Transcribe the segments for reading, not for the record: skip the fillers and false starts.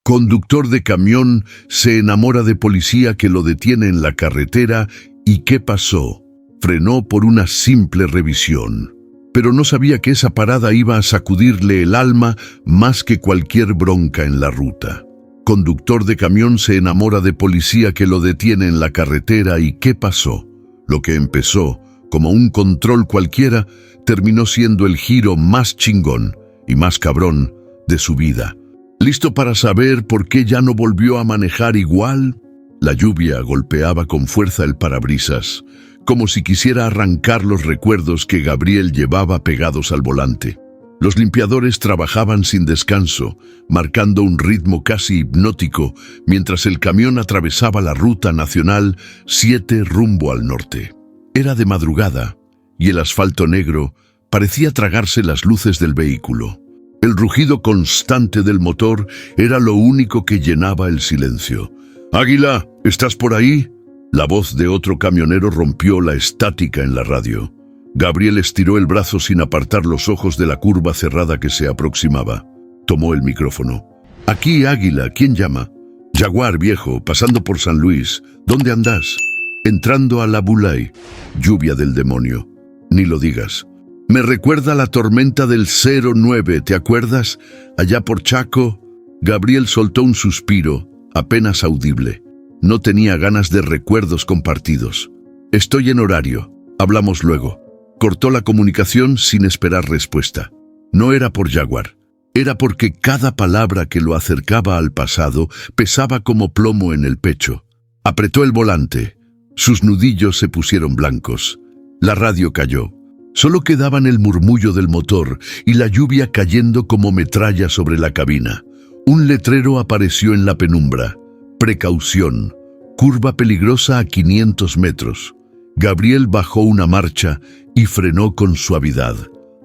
Conductor de camión se enamora de policía que lo detiene en la carretera. ¿Y qué pasó? Frenó por una simple revisión. Pero no sabía que esa parada iba a sacudirle el alma más que cualquier bronca en la ruta. Conductor de camión se enamora de policía que lo detiene en la carretera. ¿Y qué pasó? Lo que empezó como un control cualquiera terminó siendo el giro más chingón y más cabrón de su vida. ¿Listo para saber por qué ya no volvió a manejar igual? La lluvia golpeaba con fuerza el parabrisas, como si quisiera arrancar los recuerdos que Gabriel llevaba pegados al volante. Los limpiadores trabajaban sin descanso, marcando un ritmo casi hipnótico, mientras el camión atravesaba la ruta nacional 7 rumbo al norte. Era de madrugada, y el asfalto negro parecía tragarse las luces del vehículo. El rugido constante del motor era lo único que llenaba el silencio. «Águila, ¿estás por ahí?». La voz de otro camionero rompió la estática en la radio. Gabriel estiró el brazo sin apartar los ojos de la curva cerrada que se aproximaba. Tomó el micrófono. «Aquí, Águila, ¿quién llama?». «Jaguar, viejo, pasando por San Luis. ¿Dónde andás?». «Entrando a la Bulay». «Lluvia del demonio». «Ni lo digas». «Me recuerda la tormenta del 09, ¿te acuerdas? Allá por Chaco». Gabriel soltó un suspiro, apenas audible. No tenía ganas de recuerdos compartidos. «Estoy en horario. Hablamos luego». Cortó la comunicación sin esperar respuesta. No era por Jaguar. Era porque cada palabra que lo acercaba al pasado pesaba como plomo en el pecho. Apretó el volante. Sus nudillos se pusieron blancos. La radio cayó. Solo quedaban el murmullo del motor y la lluvia cayendo como metralla sobre la cabina. Un letrero apareció en la penumbra. «Precaución. Curva peligrosa a 500 metros». Gabriel bajó una marcha y frenó con suavidad.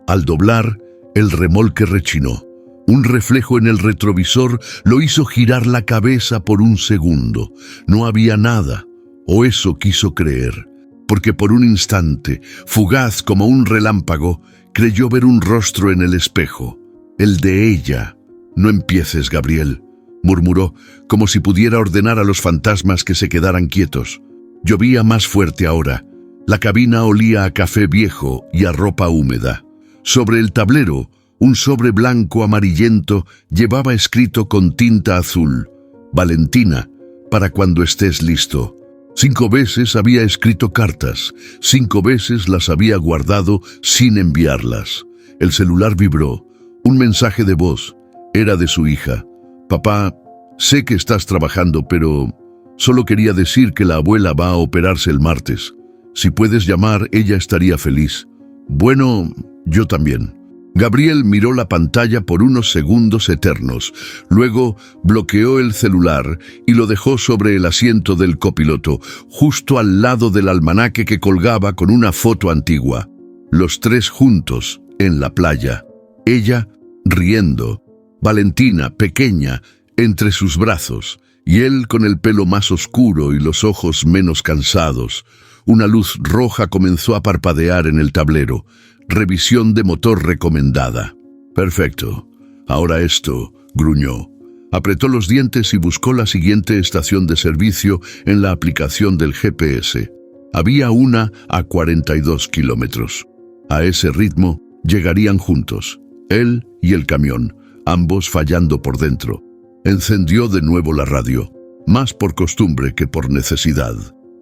Al doblar, el remolque rechinó. Un reflejo en el retrovisor lo hizo girar la cabeza por un segundo. No había nada, o eso quiso creer, porque por un instante, fugaz como un relámpago, creyó ver un rostro en el espejo. El de ella. «No empieces, Gabriel», murmuró, como si pudiera ordenar a los fantasmas que se quedaran quietos. Llovía más fuerte ahora. La cabina olía a café viejo y a ropa húmeda. Sobre el tablero, un sobre blanco amarillento llevaba escrito con tinta azul: «Valentina, para cuando estés listo». 5 veces había escrito cartas, 5 veces las había guardado sin enviarlas. El celular vibró. Un mensaje de voz. Era de su hija. «Papá, sé que estás trabajando, pero solo quería decir que la abuela va a operarse el martes. Si puedes llamar, ella estaría feliz». «Bueno, yo también». Gabriel miró la pantalla por unos segundos eternos. Luego bloqueó el celular y lo dejó sobre el asiento del copiloto, justo al lado del almanaque que colgaba con una foto antigua. Los 3 juntos, en la playa. Ella, riendo. Valentina, pequeña, entre sus brazos, y él con el pelo más oscuro y los ojos menos cansados. Una luz roja comenzó a parpadear en el tablero. Revisión de motor recomendada. «Perfecto. Ahora esto», gruñó. Apretó los dientes y buscó la siguiente estación de servicio en la aplicación del GPS. Había una a 42 kilómetros. A ese ritmo llegarían juntos, él y el camión, ambos fallando por dentro. Encendió de nuevo la radio, más por costumbre que por necesidad.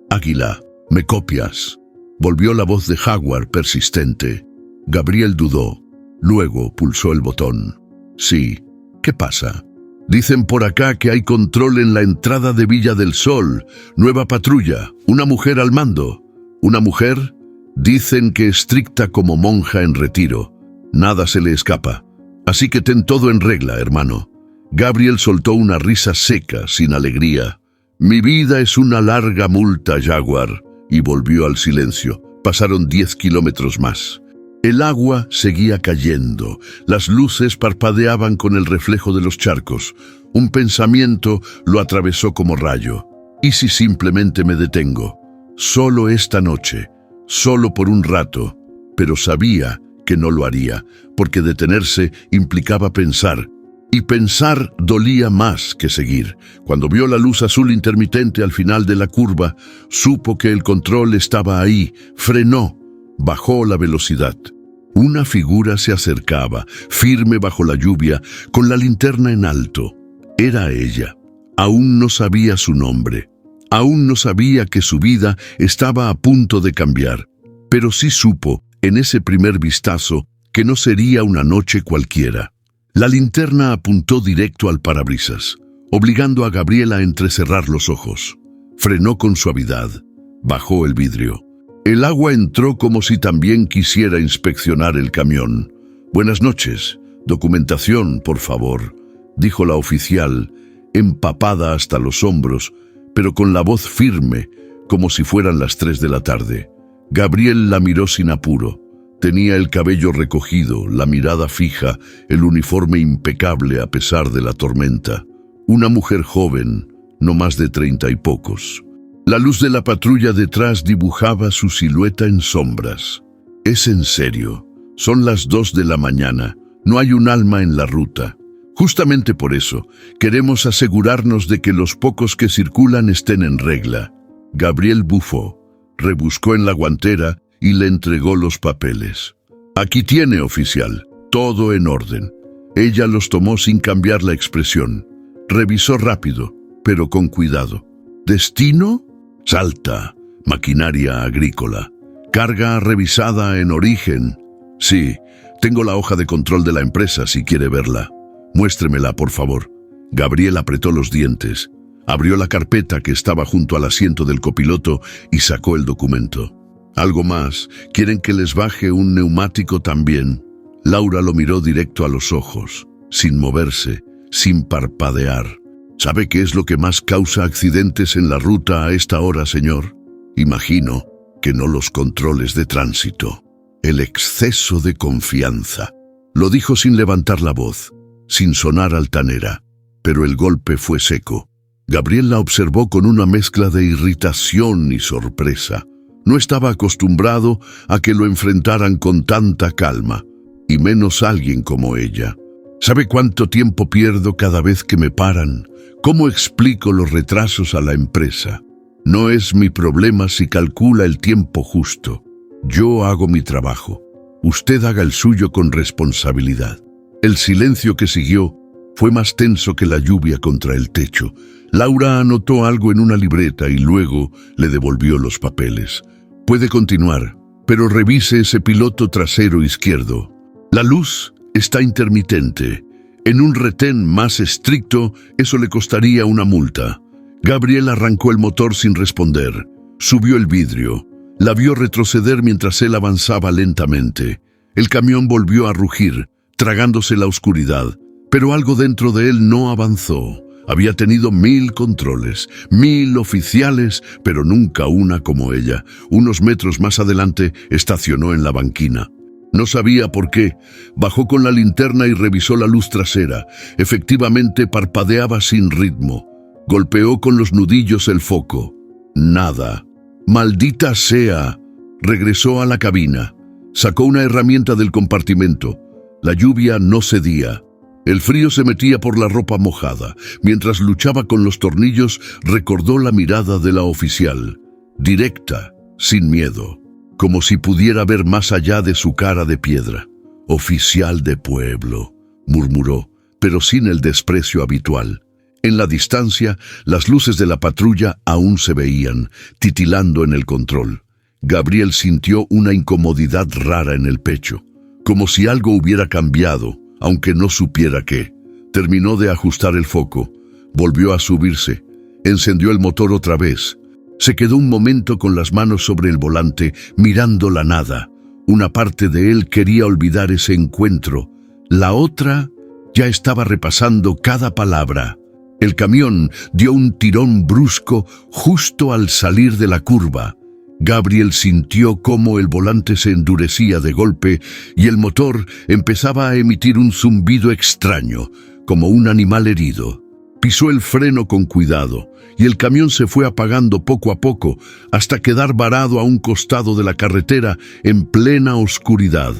«Águila, ¿me copias?». Volvió la voz de Jaguar persistente. Gabriel dudó. Luego pulsó el botón. «Sí. ¿Qué pasa?». «Dicen por acá que hay control en la entrada de Villa del Sol. Nueva patrulla. Una mujer al mando». «¿Una mujer?». «Dicen que estricta como monja en retiro. Nada se le escapa. Así que ten todo en regla, hermano». Gabriel soltó una risa seca, sin alegría. «Mi vida es una larga multa, Jaguar». Y volvió al silencio. Pasaron 10 kilómetros más. El agua seguía cayendo. Las luces parpadeaban con el reflejo de los charcos. Un pensamiento lo atravesó como rayo. ¿Y si simplemente me detengo? Solo esta noche. Solo por un rato. Pero sabía que no lo haría, porque detenerse implicaba pensar: Y pensar dolía más que seguir. Cuando vio la luz azul intermitente al final de la curva, supo que el control estaba ahí, frenó, bajó la velocidad. Una figura se acercaba, firme bajo la lluvia, con la linterna en alto. Era ella. Aún no sabía su nombre. Aún no sabía que su vida estaba a punto de cambiar. Pero sí supo, en ese primer vistazo, que no sería una noche cualquiera. La linterna apuntó directo al parabrisas, obligando a Gabriel a entrecerrar los ojos. Frenó con suavidad. Bajó el vidrio. El agua entró como si también quisiera inspeccionar el camión. «Buenas noches. Documentación, por favor», dijo la oficial, empapada hasta los hombros, pero con la voz firme, como si fueran las 3 de la tarde. Gabriel la miró sin apuro. Tenía el cabello recogido, la mirada fija, el uniforme impecable a pesar de la tormenta. Una mujer joven, no más de 30 y pocos. La luz de la patrulla detrás dibujaba su silueta en sombras. «Es en serio. Son las 2 de la mañana. No hay un alma en la ruta. Justamente por eso, queremos asegurarnos de que los pocos que circulan estén en regla». Gabriel bufó, rebuscó en la guantera y le entregó los papeles. «Aquí tiene, oficial. Todo en orden». Ella los tomó sin cambiar la expresión. Revisó rápido, pero con cuidado. «¿Destino?» «Salta. Maquinaria agrícola. Carga revisada en origen». «Sí, tengo la hoja de control de la empresa si quiere verla». «Muéstremela, por favor». Gabriel apretó los dientes, abrió la carpeta que estaba junto al asiento del copiloto y sacó el documento. «¿Algo más? ¿Quieren que les baje un neumático también?» Laura lo miró directo a los ojos, sin moverse, sin parpadear. «¿Sabe qué es lo que más causa accidentes en la ruta a esta hora, señor? Imagino que no los controles de tránsito. El exceso de confianza». Lo dijo sin levantar la voz, sin sonar altanera, pero el golpe fue seco. Gabriel la observó con una mezcla de irritación y sorpresa. No estaba acostumbrado a que lo enfrentaran con tanta calma, y menos alguien como ella. «¿Sabe cuánto tiempo pierdo cada vez que me paran? ¿Cómo explico los retrasos a la empresa? No es mi problema si calcula el tiempo justo. Yo hago mi trabajo. Usted haga el suyo con responsabilidad». El silencio que siguió fue más tenso que la lluvia contra el techo. Laura anotó algo en una libreta y luego le devolvió los papeles. «Puede continuar, pero revise ese piloto trasero izquierdo. La luz está intermitente. En un retén más estricto, eso le costaría una multa». Gabriel arrancó el motor sin responder. Subió el vidrio. La vio retroceder mientras él avanzaba lentamente. El camión volvió a rugir, tragándose la oscuridad, pero algo dentro de él no avanzó. Había tenido 1000 controles, 1000 oficiales, pero nunca una como ella. Unos metros más adelante estacionó en la banquina. No sabía por qué. Bajó con la linterna y revisó la luz trasera. Efectivamente parpadeaba sin ritmo. Golpeó con los nudillos el foco. Nada. «Maldita sea». Regresó a la cabina. Sacó una herramienta del compartimento. La lluvia no cedía. El frío se metía por la ropa mojada. Mientras luchaba con los tornillos, recordó la mirada de la oficial. Directa, sin miedo, como si pudiera ver más allá de su cara de piedra. «Oficial de pueblo», murmuró, pero sin el desprecio habitual. En la distancia, las luces de la patrulla aún se veían, titilando en el control. Gabriel sintió una incomodidad rara en el pecho, como si algo hubiera cambiado, aunque no supiera qué. Terminó de ajustar el foco, volvió a subirse, encendió el motor otra vez. Se quedó un momento con las manos sobre el volante, mirando la nada. Una parte de él quería olvidar ese encuentro. La otra ya estaba repasando cada palabra. El camión dio un tirón brusco justo al salir de la curva. Gabriel sintió cómo el volante se endurecía de golpe y el motor empezaba a emitir un zumbido extraño, como un animal herido. Pisó el freno con cuidado y el camión se fue apagando poco a poco hasta quedar varado a un costado de la carretera en plena oscuridad.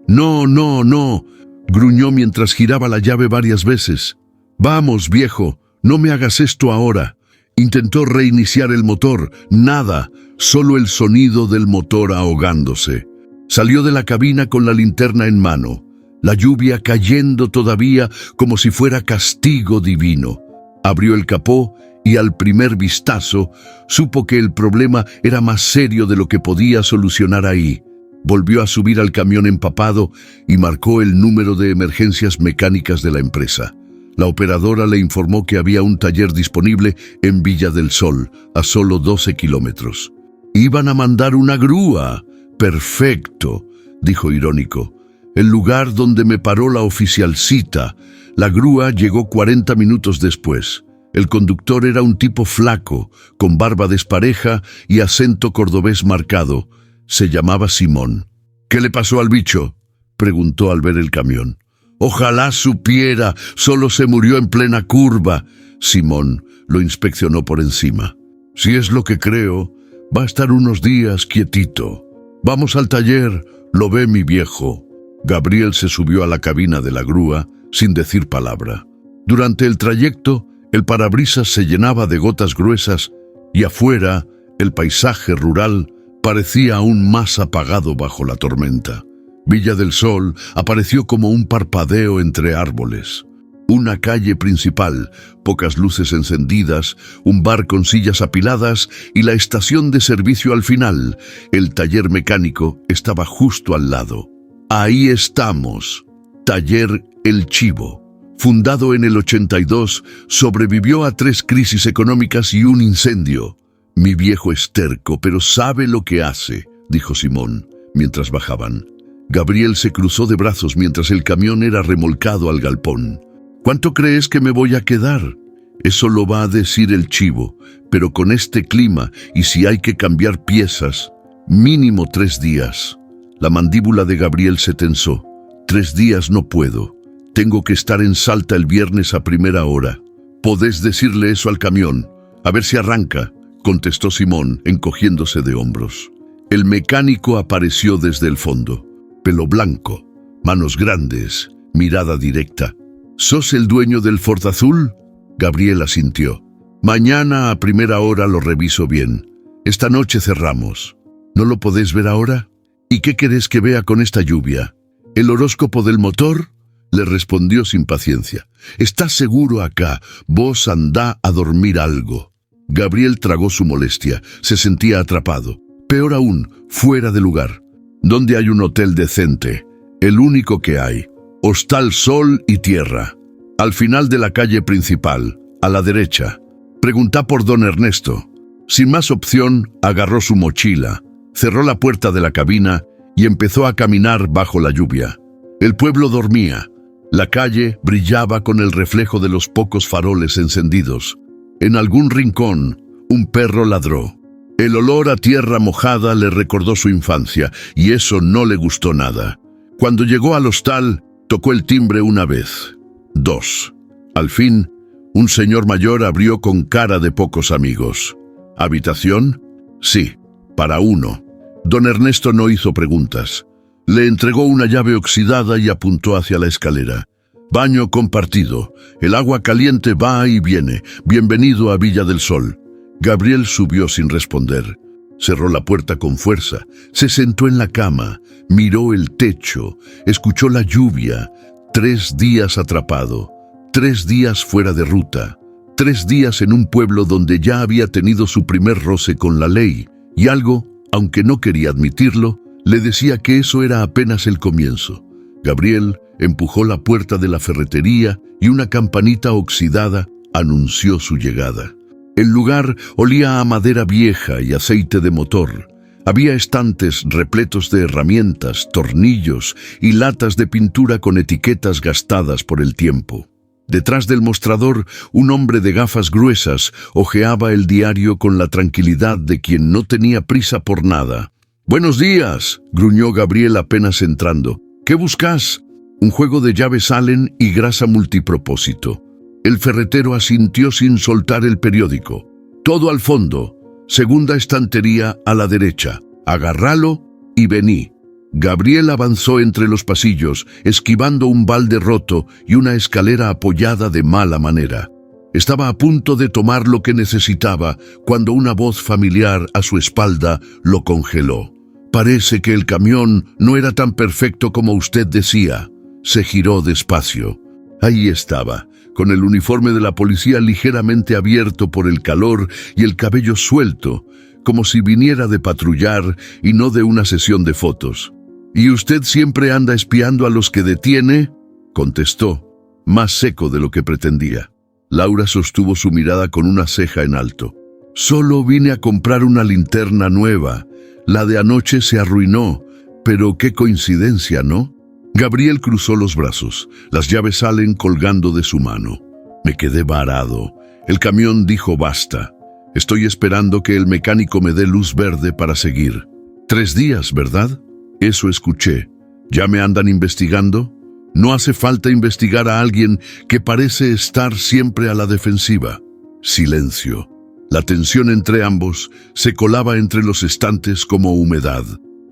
«No, no, no», gruñó mientras giraba la llave varias veces. «Vamos, viejo, no me hagas esto ahora». Intentó reiniciar el motor. Nada, solo el sonido del motor ahogándose. Salió de la cabina con la linterna en mano, la lluvia cayendo todavía como si fuera castigo divino. Abrió el capó y al primer vistazo supo que el problema era más serio de lo que podía solucionar ahí. Volvió a subir al camión empapado y marcó el número de emergencias mecánicas de la empresa. La operadora le informó que había un taller disponible en Villa del Sol, a solo 12 kilómetros. «Iban a mandar una grúa». «Perfecto», dijo irónico. «El lugar donde me paró la oficialcita». La grúa llegó 40 minutos después. El conductor era un tipo flaco, con barba despareja y acento cordobés marcado. Se llamaba Simón. «¿Qué le pasó al bicho?», preguntó al ver el camión. «Ojalá supiera, solo se murió en plena curva». Simón lo inspeccionó por encima. «Si es lo que creo, va a estar unos días quietito. Vamos al taller, lo ve mi viejo». Gabriel se subió a la cabina de la grúa sin decir palabra. Durante el trayecto, el parabrisas se llenaba de gotas gruesas y afuera, el paisaje rural parecía aún más apagado bajo la tormenta. Villa del Sol apareció como un parpadeo entre árboles. Una calle principal, pocas luces encendidas, un bar con sillas apiladas y la estación de servicio al final. El taller mecánico estaba justo al lado. Ahí estamos. Taller El Chivo. Fundado en el 82, sobrevivió a 3 crisis económicas y un incendio. «Mi viejo es terco, pero sabe lo que hace», dijo Simón, mientras bajaban. Gabriel se cruzó de brazos mientras el camión era remolcado al galpón. «¿Cuánto crees que me voy a quedar?» «Eso lo va a decir el chivo, pero con este clima y si hay que cambiar piezas, mínimo 3 días». La mandíbula de Gabriel se tensó. «3 días no puedo. Tengo que estar en Salta el viernes a primera hora». «Podés decirle eso al camión. A ver si arranca», contestó Simón, encogiéndose de hombros. El mecánico apareció desde el fondo. Pelo blanco, manos grandes, mirada directa. «¿Sos el dueño del Ford azul?» Gabriel asintió. «Mañana a primera hora lo reviso bien. Esta noche cerramos. ¿No lo podés ver ahora? ¿Y qué querés que vea con esta lluvia? ¿El horóscopo del motor?» Le respondió sin paciencia. «¿Estás seguro acá? Vos andá a dormir algo». Gabriel tragó su molestia. Se sentía atrapado. Peor aún, fuera de lugar. «¿Dónde hay un hotel decente?» «El único que hay. Hostal Sol y Tierra. Al final de la calle principal, a la derecha. Preguntá por don Ernesto». Sin más opción, agarró su mochila, cerró la puerta de la cabina y empezó a caminar bajo la lluvia. El pueblo dormía. La calle brillaba con el reflejo de los pocos faroles encendidos. En algún rincón, un perro ladró. El olor a tierra mojada le recordó su infancia, y eso no le gustó nada. Cuando llegó al hostal, tocó el timbre una vez, 2. Al fin, un señor mayor abrió con cara de pocos amigos. ¿Habitación? Sí, para 1. Don Ernesto no hizo preguntas. Le entregó una llave oxidada y apuntó hacia la escalera. «Baño compartido. El agua caliente va y viene. Bienvenido a Villa del Sol». Gabriel subió sin responder. Cerró la puerta con fuerza. Se sentó en la cama. Miró el techo. Escuchó la lluvia. 3 días atrapado. 3 días fuera de ruta. 3 días en un pueblo donde ya había tenido su primer roce con la ley. Y algo, aunque no quería admitirlo, le decía que eso era apenas el comienzo. Gabriel empujó la puerta de la ferretería y una campanita oxidada anunció su llegada. El lugar olía a madera vieja y aceite de motor. Había estantes repletos de herramientas, tornillos y latas de pintura con etiquetas gastadas por el tiempo. Detrás del mostrador, un hombre de gafas gruesas hojeaba el diario con la tranquilidad de quien no tenía prisa por nada. «Buenos días», gruñó Gabriel apenas entrando. «¿Qué buscas?» «Un juego de llaves Allen y grasa multipropósito». El ferretero asintió sin soltar el periódico. «Todo al fondo. Segunda estantería a la derecha. Agarralo y vení». Gabriel avanzó entre los pasillos, esquivando un balde roto y una escalera apoyada de mala manera. Estaba a punto de tomar lo que necesitaba cuando una voz familiar a su espalda lo congeló. «Parece que el camión no era tan perfecto como usted decía». Se giró despacio. Ahí estaba, con el uniforme de la policía ligeramente abierto por el calor y el cabello suelto, como si viniera de patrullar y no de una sesión de fotos. «¿Y usted siempre anda espiando a los que detiene?», contestó, más seco de lo que pretendía. Laura sostuvo su mirada con una ceja en alto. «Solo vine a comprar una linterna nueva. La de anoche se arruinó, pero qué coincidencia, ¿no?». Gabriel cruzó los brazos. Las llaves salen colgando de su mano. Me quedé varado. El camión dijo basta. Estoy esperando que el mecánico me dé luz verde para seguir. 3 días, ¿verdad? Eso escuché. ¿Ya me andan investigando? No hace falta investigar a alguien que parece estar siempre a la defensiva. Silencio. La tensión entre ambos se colaba entre los estantes como humedad.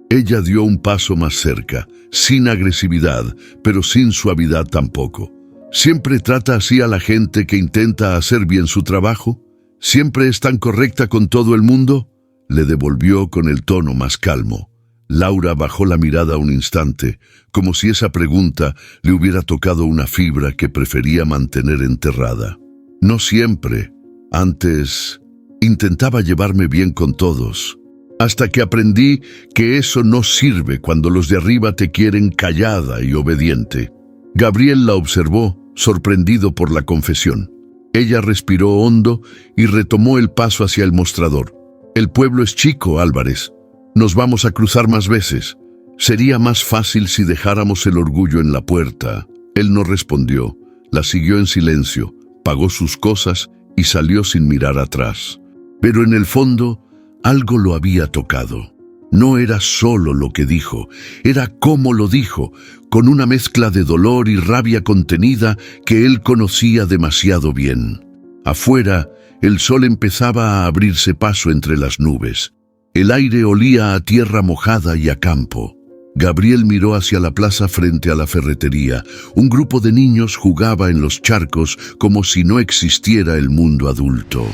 Ella dio un paso más cerca, sin agresividad, pero sin suavidad tampoco. ¿Siempre trata así a la gente que intenta hacer bien su trabajo? ¿Siempre es tan correcta con todo el mundo?, le devolvió con el tono más calmo. Laura bajó la mirada un instante, como si esa pregunta le hubiera tocado una fibra que prefería mantener enterrada. No siempre. Antes intentaba llevarme bien con todos, hasta que aprendí que eso no sirve cuando los de arriba te quieren callada y obediente. Gabriel la observó, sorprendido por la confesión. Ella respiró hondo y retomó el paso hacia el mostrador. «El pueblo es chico, Álvarez. Nos vamos a cruzar más veces. Sería más fácil si dejáramos el orgullo en la puerta». Él no respondió. La siguió en silencio, pagó sus cosas y salió sin mirar atrás. Pero en el fondo, algo lo había tocado. No era solo lo que dijo, era cómo lo dijo, con una mezcla de dolor y rabia contenida que él conocía demasiado bien. Afuera, el sol empezaba a abrirse paso entre las nubes. El aire olía a tierra mojada y a campo. Gabriel miró hacia la plaza frente a la ferretería. Un grupo de niños jugaba en los charcos como si no existiera el mundo adulto.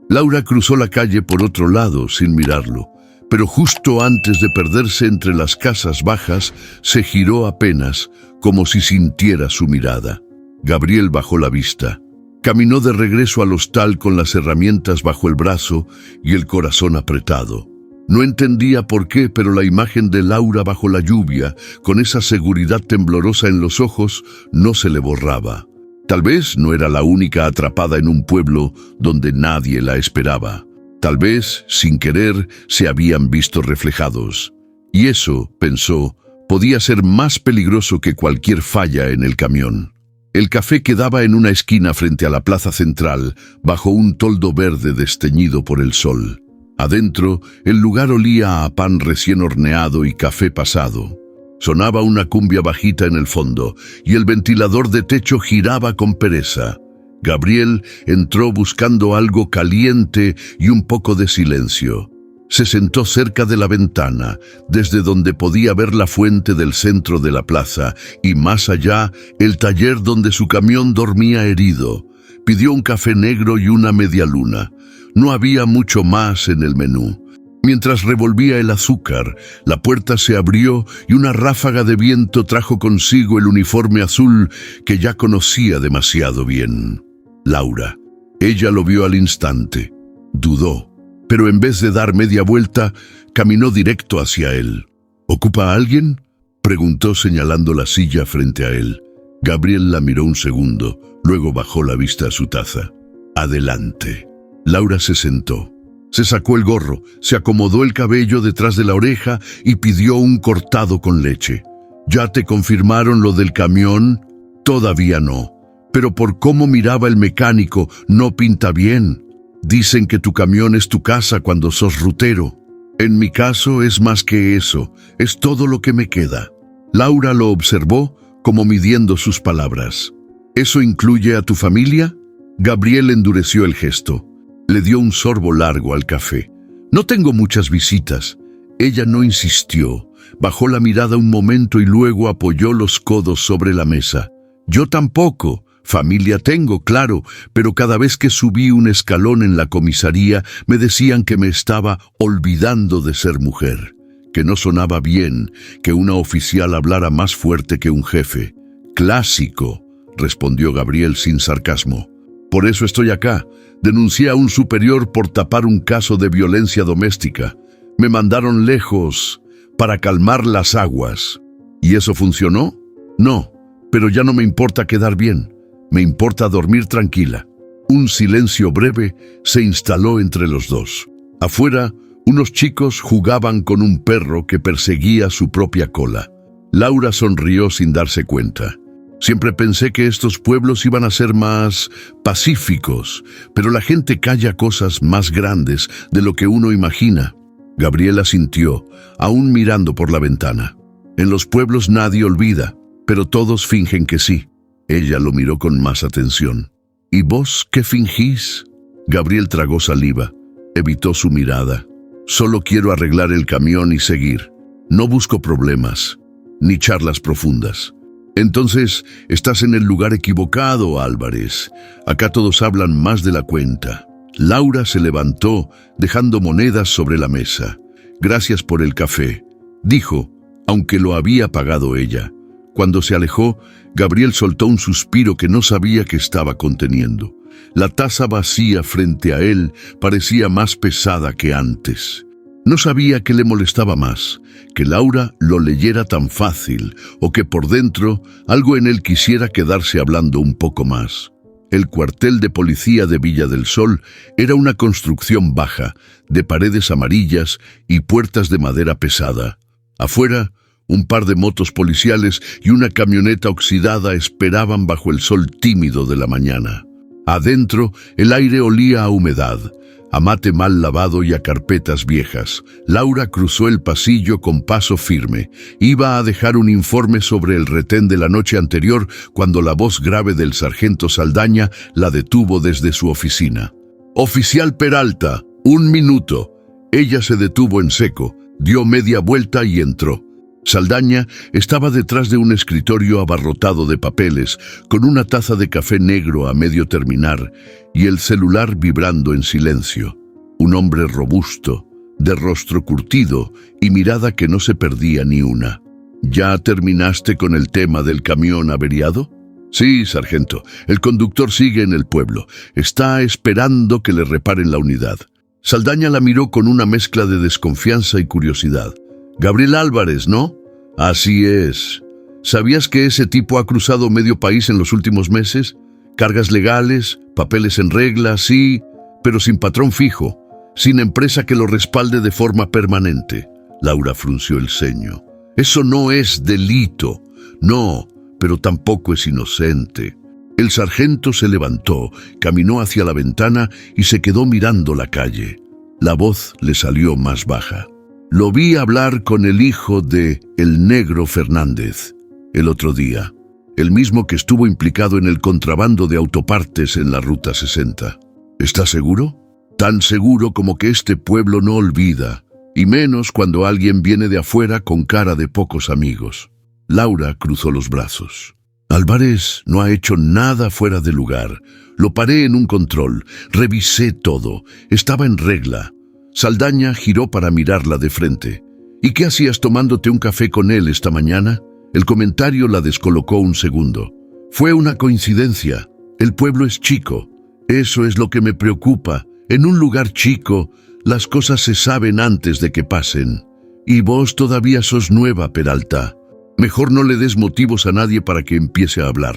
Laura cruzó la calle por otro lado sin mirarlo, pero justo antes de perderse entre las casas bajas, se giró apenas, como si sintiera su mirada. Gabriel bajó la vista. Caminó de regreso al hostal con las herramientas bajo el brazo y el corazón apretado. No entendía por qué, pero la imagen de Laura bajo la lluvia, con esa seguridad temblorosa en los ojos, no se le borraba. Tal vez no era la única atrapada en un pueblo donde nadie la esperaba. Tal vez, sin querer, se habían visto reflejados. Y eso, pensó, podía ser más peligroso que cualquier falla en el camión. El café quedaba en una esquina frente a la plaza central, bajo un toldo verde desteñido por el sol. Adentro, el lugar olía a pan recién horneado y café pasado. Sonaba una cumbia bajita en el fondo, y el ventilador de techo giraba con pereza. Gabriel entró buscando algo caliente y un poco de silencio. Se sentó cerca de la ventana, desde donde podía ver la fuente del centro de la plaza, y más allá, el taller donde su camión dormía herido. Pidió un café negro y una media luna. No había mucho más en el menú. Mientras revolvía el azúcar, la puerta se abrió y una ráfaga de viento trajo consigo el uniforme azul que ya conocía demasiado bien. Laura. Ella lo vio al instante. Dudó, pero en vez de dar media vuelta, caminó directo hacia él. ¿Ocupa a alguien?, preguntó señalando la silla frente a él. Gabriel la miró un segundo, luego bajó la vista a su taza. «Adelante». Laura se sentó. Se sacó el gorro, se acomodó el cabello detrás de la oreja y pidió un cortado con leche. «¿Ya te confirmaron lo del camión?». «Todavía no, pero por cómo miraba el mecánico, no pinta bien. Dicen que tu camión es tu casa cuando sos rutero. En mi caso es más que eso, es todo lo que me queda». Laura lo observó, como midiendo sus palabras. «¿Eso incluye a tu familia?». Gabriel endureció el gesto. Le dio un sorbo largo al café. «No tengo muchas visitas». Ella no insistió, bajó la mirada un momento y luego apoyó los codos sobre la mesa. Yo tampoco. Familia tengo, claro, pero cada vez que subí un escalón en la comisaría me decían que me estaba olvidando de ser mujer, que no sonaba bien que una oficial hablara más fuerte que un jefe. Clásico, respondió Gabriel sin sarcasmo. Por eso estoy acá. Denuncié a un superior por tapar un caso de violencia doméstica. Me mandaron lejos para calmar las aguas. ¿Y eso funcionó? No, pero ya no me importa quedar bien. Me importa dormir tranquila. Un silencio breve se instaló entre los dos. Afuera, unos chicos jugaban con un perro que perseguía su propia cola. Laura sonrió sin darse cuenta. Siempre pensé que estos pueblos iban a ser más pacíficos, pero la gente calla cosas más grandes de lo que uno imagina. Gabriela sintió, aún mirando por la ventana. En los pueblos nadie olvida, pero todos fingen que sí. Ella lo miró con más atención. ¿Y vos qué fingís? Gabriel tragó saliva. Evitó su mirada. Solo quiero arreglar el camión y seguir. No busco problemas, ni charlas profundas. Entonces, estás en el lugar equivocado, Álvarez. Acá todos hablan más de la cuenta. Laura se levantó, dejando monedas sobre la mesa. Gracias por el café, dijo, aunque lo había pagado ella. Cuando se alejó, Gabriel soltó un suspiro que no sabía que estaba conteniendo. La taza vacía frente a él parecía más pesada que antes. No sabía qué le molestaba más, que Laura lo leyera tan fácil o que por dentro algo en él quisiera quedarse hablando un poco más. El cuartel de policía de Villa del Sol era una construcción baja, de paredes amarillas y puertas de madera pesada. Afuera, un par de motos policiales y una camioneta oxidada esperaban bajo el sol tímido de la mañana. Adentro, el aire olía a humedad, a mate mal lavado y a carpetas viejas. Laura cruzó el pasillo con paso firme. Iba a dejar un informe sobre el retén de la noche anterior cuando la voz grave del sargento Saldaña la detuvo desde su oficina. «Oficial Peralta, 1 minuto». Ella se detuvo en seco, dio media vuelta y entró. Saldaña estaba detrás de un escritorio abarrotado de papeles, con una taza de café negro a medio terminar y el celular vibrando en silencio. Un hombre robusto, de rostro curtido y mirada que no se perdía ni una. ¿Ya terminaste con el tema del camión averiado? Sí, sargento. El conductor sigue en el pueblo. Está esperando que le reparen la unidad. Saldaña la miró con una mezcla de desconfianza y curiosidad. Gabriel Álvarez, ¿no? Así es. ¿Sabías que ese tipo ha cruzado medio país en los últimos meses? Cargas legales, papeles en regla, sí, pero sin patrón fijo, sin empresa que lo respalde de forma permanente. Laura frunció el ceño. Eso no es delito. No, pero tampoco es inocente. El sargento se levantó, caminó hacia la ventana y se quedó mirando la calle. La voz le salió más baja. Lo vi hablar con el hijo de el Negro Fernández el otro día, el mismo que estuvo implicado en el contrabando de autopartes en la Ruta 60. ¿Estás seguro? Tan seguro como que este pueblo no olvida, y menos cuando alguien viene de afuera con cara de pocos amigos. Laura cruzó los brazos. Álvarez no ha hecho nada fuera de lugar. Lo paré en un control, revisé todo, estaba en regla. Saldaña giró para mirarla de frente. ¿Y qué hacías tomándote un café con él esta mañana? El comentario la descolocó un segundo. Fue una coincidencia. El pueblo es chico. Eso es lo que me preocupa. En un lugar chico, las cosas se saben antes de que pasen. Y vos todavía sos nueva, Peralta. Mejor no le des motivos a nadie para que empiece a hablar.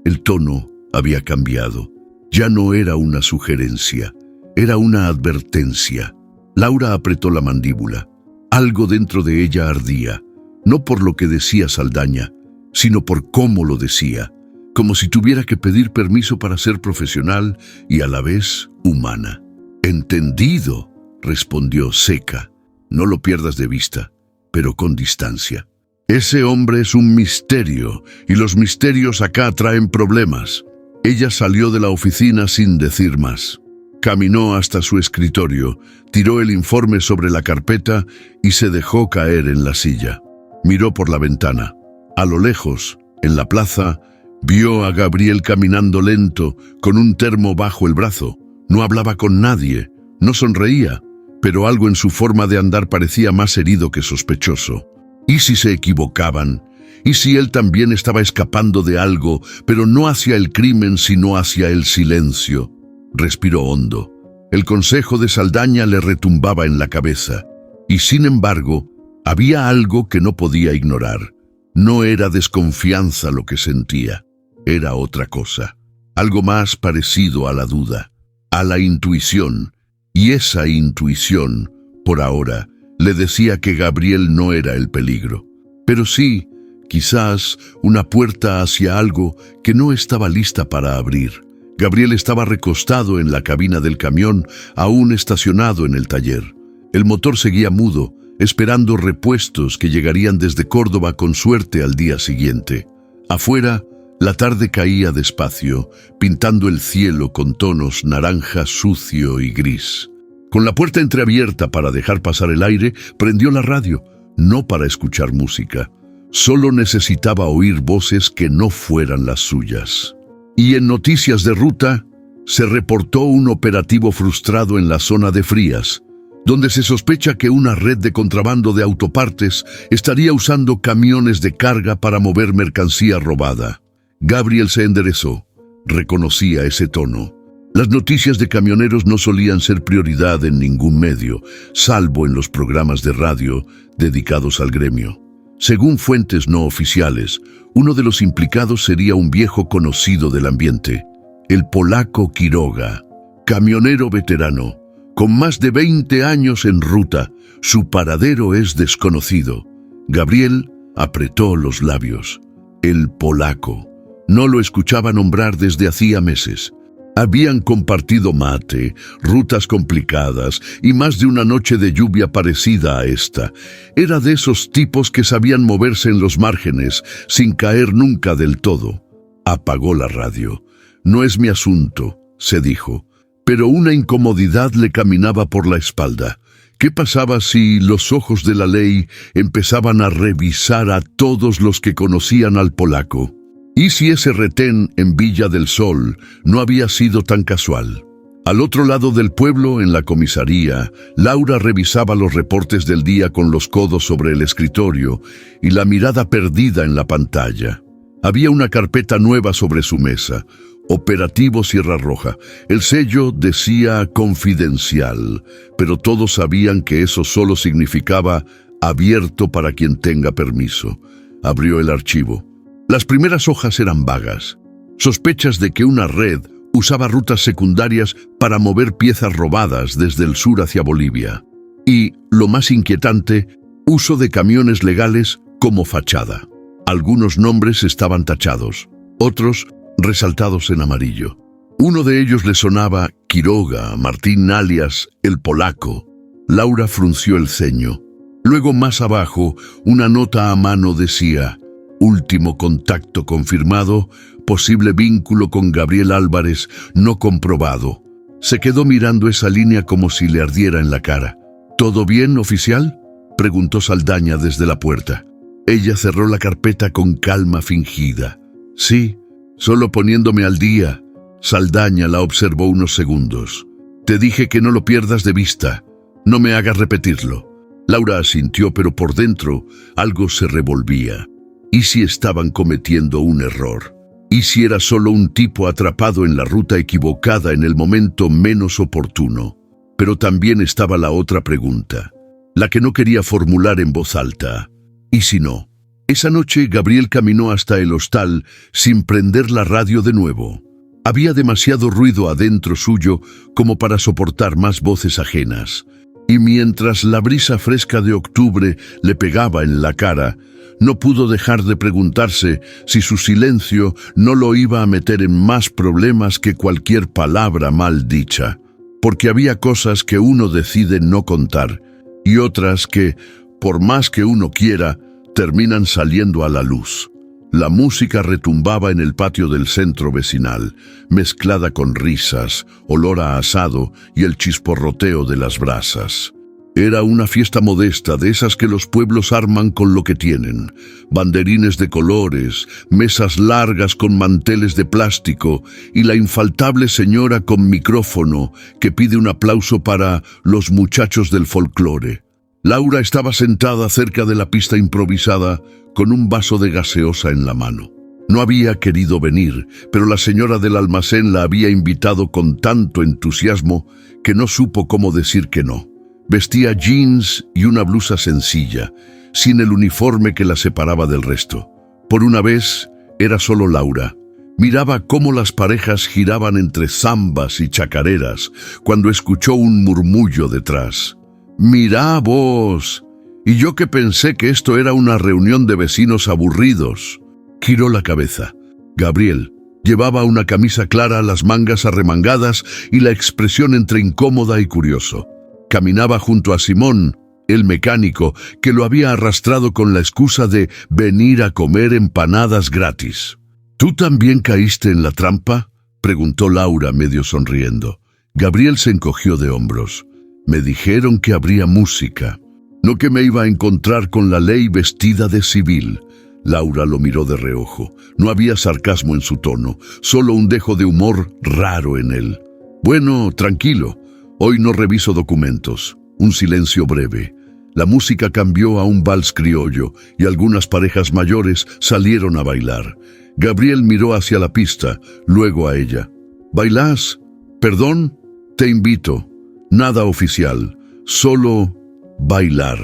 El tono había cambiado. Ya no era una sugerencia, era una advertencia. Laura apretó la mandíbula. Algo dentro de ella ardía, no por lo que decía Saldaña, sino por cómo lo decía, como si tuviera que pedir permiso para ser profesional y a la vez humana. «Entendido», respondió seca. «No lo pierdas de vista, pero con distancia. Ese hombre es un misterio, y los misterios acá traen problemas». Ella salió de la oficina sin decir más. Caminó hasta su escritorio, tiró el informe sobre la carpeta y se dejó caer en la silla. Miró por la ventana. A lo lejos, en la plaza, vio a Gabriel caminando lento, con un termo bajo el brazo. No hablaba con nadie, no sonreía, pero algo en su forma de andar parecía más herido que sospechoso. ¿Y si se equivocaban? ¿Y si él también estaba escapando de algo, pero no hacia el crimen, sino hacia el silencio? Respiró hondo. El consejo de Saldaña le retumbaba en la cabeza, y sin embargo, había algo que no podía ignorar. No era desconfianza lo que sentía, era otra cosa, algo más parecido a la duda, a la intuición, y esa intuición, por ahora, le decía que Gabriel no era el peligro, pero sí, quizás, una puerta hacia algo que no estaba lista para abrir. Gabriel estaba recostado en la cabina del camión, aún estacionado en el taller. El motor seguía mudo, esperando repuestos que llegarían desde Córdoba con suerte al día siguiente. Afuera, la tarde caía despacio, pintando el cielo con tonos naranja, sucio y gris. Con la puerta entreabierta para dejar pasar el aire, prendió la radio, no para escuchar música. Solo necesitaba oír voces que no fueran las suyas. Y en Noticias de Ruta, se reportó un operativo frustrado en la zona de Frías, donde se sospecha que una red de contrabando de autopartes estaría usando camiones de carga para mover mercancía robada. Gabriel se enderezó. Reconocía ese tono. Las noticias de camioneros no solían ser prioridad en ningún medio, salvo en los programas de radio dedicados al gremio. Según fuentes no oficiales, uno de los implicados sería un viejo conocido del ambiente, el polaco Quiroga, camionero veterano, con más de 20 años en ruta. Su paradero es desconocido. Gabriel apretó los labios. El polaco. No lo escuchaba nombrar desde hacía meses. Habían compartido mate, rutas complicadas y más de una noche de lluvia parecida a esta. Era de esos tipos que sabían moverse en los márgenes, sin caer nunca del todo. Apagó la radio. No es mi asunto, se dijo, pero una incomodidad le caminaba por la espalda. ¿Qué pasaba si los ojos de la ley empezaban a revisar a todos los que conocían al polaco? ¿Y si ese retén en Villa del Sol no había sido tan casual? Al otro lado del pueblo, en la comisaría, Laura revisaba los reportes del día con los codos sobre el escritorio y la mirada perdida en la pantalla. Había una carpeta nueva sobre su mesa, Operativo Sierra Roja. El sello decía confidencial, pero todos sabían que eso solo significaba abierto para quien tenga permiso. Abrió el archivo. Las primeras hojas eran vagas. Sospechas de que una red usaba rutas secundarias para mover piezas robadas desde el sur hacia Bolivia. Y, lo más inquietante, uso de camiones legales como fachada. Algunos nombres estaban tachados, otros resaltados en amarillo. Uno de ellos le sonaba Quiroga, Martín alias el polaco. Laura frunció el ceño. Luego, más abajo, una nota a mano decía: último contacto confirmado, posible vínculo con Gabriel Álvarez no comprobado. Se quedó mirando esa línea como si le ardiera en la cara. ¿Todo bien, oficial?, preguntó Saldaña desde la puerta. Ella cerró la carpeta con calma fingida. Sí, solo poniéndome al día. Saldaña la observó unos segundos. Te dije que no lo pierdas de vista. No me hagas repetirlo. Laura asintió, pero por dentro algo se revolvía. ¿Y si estaban cometiendo un error? ¿Y si era solo un tipo atrapado en la ruta equivocada en el momento menos oportuno? Pero también estaba la otra pregunta, la que no quería formular en voz alta. ¿Y si no? Esa noche Gabriel caminó hasta el hostal sin prender la radio de nuevo. Había demasiado ruido adentro suyo como para soportar más voces ajenas. Y mientras la brisa fresca de octubre le pegaba en la cara, no pudo dejar de preguntarse si su silencio no lo iba a meter en más problemas que cualquier palabra mal dicha. Porque había cosas que uno decide no contar y otras que, por más que uno quiera, terminan saliendo a la luz. La música retumbaba en el patio del centro vecinal, mezclada con risas, olor a asado y el chisporroteo de las brasas. Era una fiesta modesta, de esas que los pueblos arman con lo que tienen. Banderines de colores, mesas largas con manteles de plástico y la infaltable señora con micrófono que pide un aplauso para los muchachos del folclore. Laura estaba sentada cerca de la pista improvisada con un vaso de gaseosa en la mano. No había querido venir, pero la señora del almacén la había invitado con tanto entusiasmo que no supo cómo decir que no. Vestía jeans y una blusa sencilla, sin el uniforme que la separaba del resto. Por una vez, era solo Laura. Miraba cómo las parejas giraban entre zambas y chacareras cuando escuchó un murmullo detrás. «¡Mirá vos! Y yo que pensé que esto era una reunión de vecinos aburridos». Giró la cabeza. Gabriel llevaba una camisa clara, las mangas arremangadas y la expresión entre incómoda y curioso. Caminaba junto a Simón, el mecánico, que lo había arrastrado con la excusa de venir a comer empanadas gratis. «¿Tú también caíste en la trampa?», preguntó Laura medio sonriendo. Gabriel se encogió de hombros. «Me dijeron que habría música, no que me iba a encontrar con la ley vestida de civil». Laura lo miró de reojo. No había sarcasmo en su tono, solo un dejo de humor raro en él. «Bueno, tranquilo. Hoy no reviso documentos». Un silencio breve. La música cambió a un vals criollo y algunas parejas mayores salieron a bailar. Gabriel miró hacia la pista, luego a ella. «¿Bailás? Perdón, te invito. Nada oficial, solo bailar».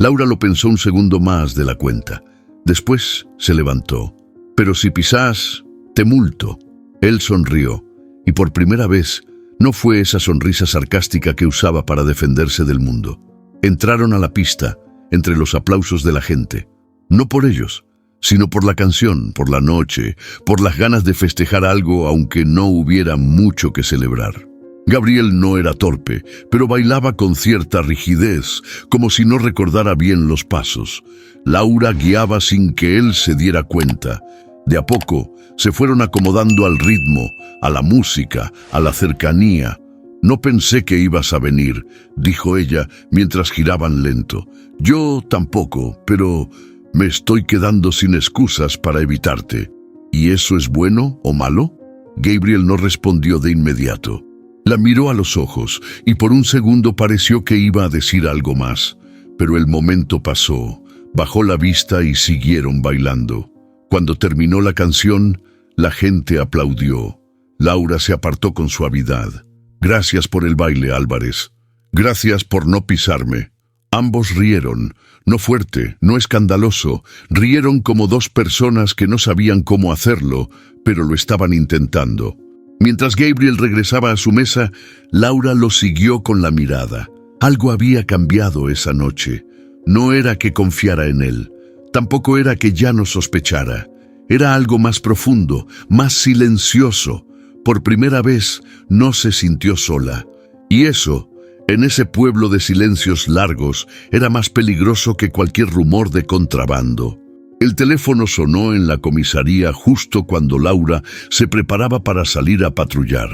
Laura lo pensó un segundo más de la cuenta. Después se levantó. «Pero si pisás, te multo». Él sonrió, y por primera vez no fue esa sonrisa sarcástica que usaba para defenderse del mundo. Entraron a la pista, entre los aplausos de la gente. No por ellos, sino por la canción, por la noche, por las ganas de festejar algo aunque no hubiera mucho que celebrar. Gabriel no era torpe, pero bailaba con cierta rigidez, como si no recordara bien los pasos. Laura guiaba sin que él se diera cuenta. De a poco se fueron acomodando al ritmo, a la música, a la cercanía. «No pensé que ibas a venir», dijo ella mientras giraban lento. «Yo tampoco, pero me estoy quedando sin excusas para evitarte». «¿Y eso es bueno o malo?». Gabriel no respondió de inmediato. La miró a los ojos y por un segundo pareció que iba a decir algo más. Pero el momento pasó, bajó la vista y siguieron bailando. Cuando terminó la canción, la gente aplaudió. Laura se apartó con suavidad. «Gracias por el baile, Álvarez. Gracias por no pisarme». Ambos rieron, no fuerte, no escandaloso. Rieron como dos personas que no sabían cómo hacerlo, pero lo estaban intentando. Mientras Gabriel regresaba a su mesa, Laura lo siguió con la mirada. Algo había cambiado esa noche. No era que confiara en él. Tampoco era que ya no sospechara. Era algo más profundo, más silencioso. Por primera vez no se sintió sola. Y eso, en ese pueblo de silencios largos, era más peligroso que cualquier rumor de contrabando. El teléfono sonó en la comisaría justo cuando Laura se preparaba para salir a patrullar.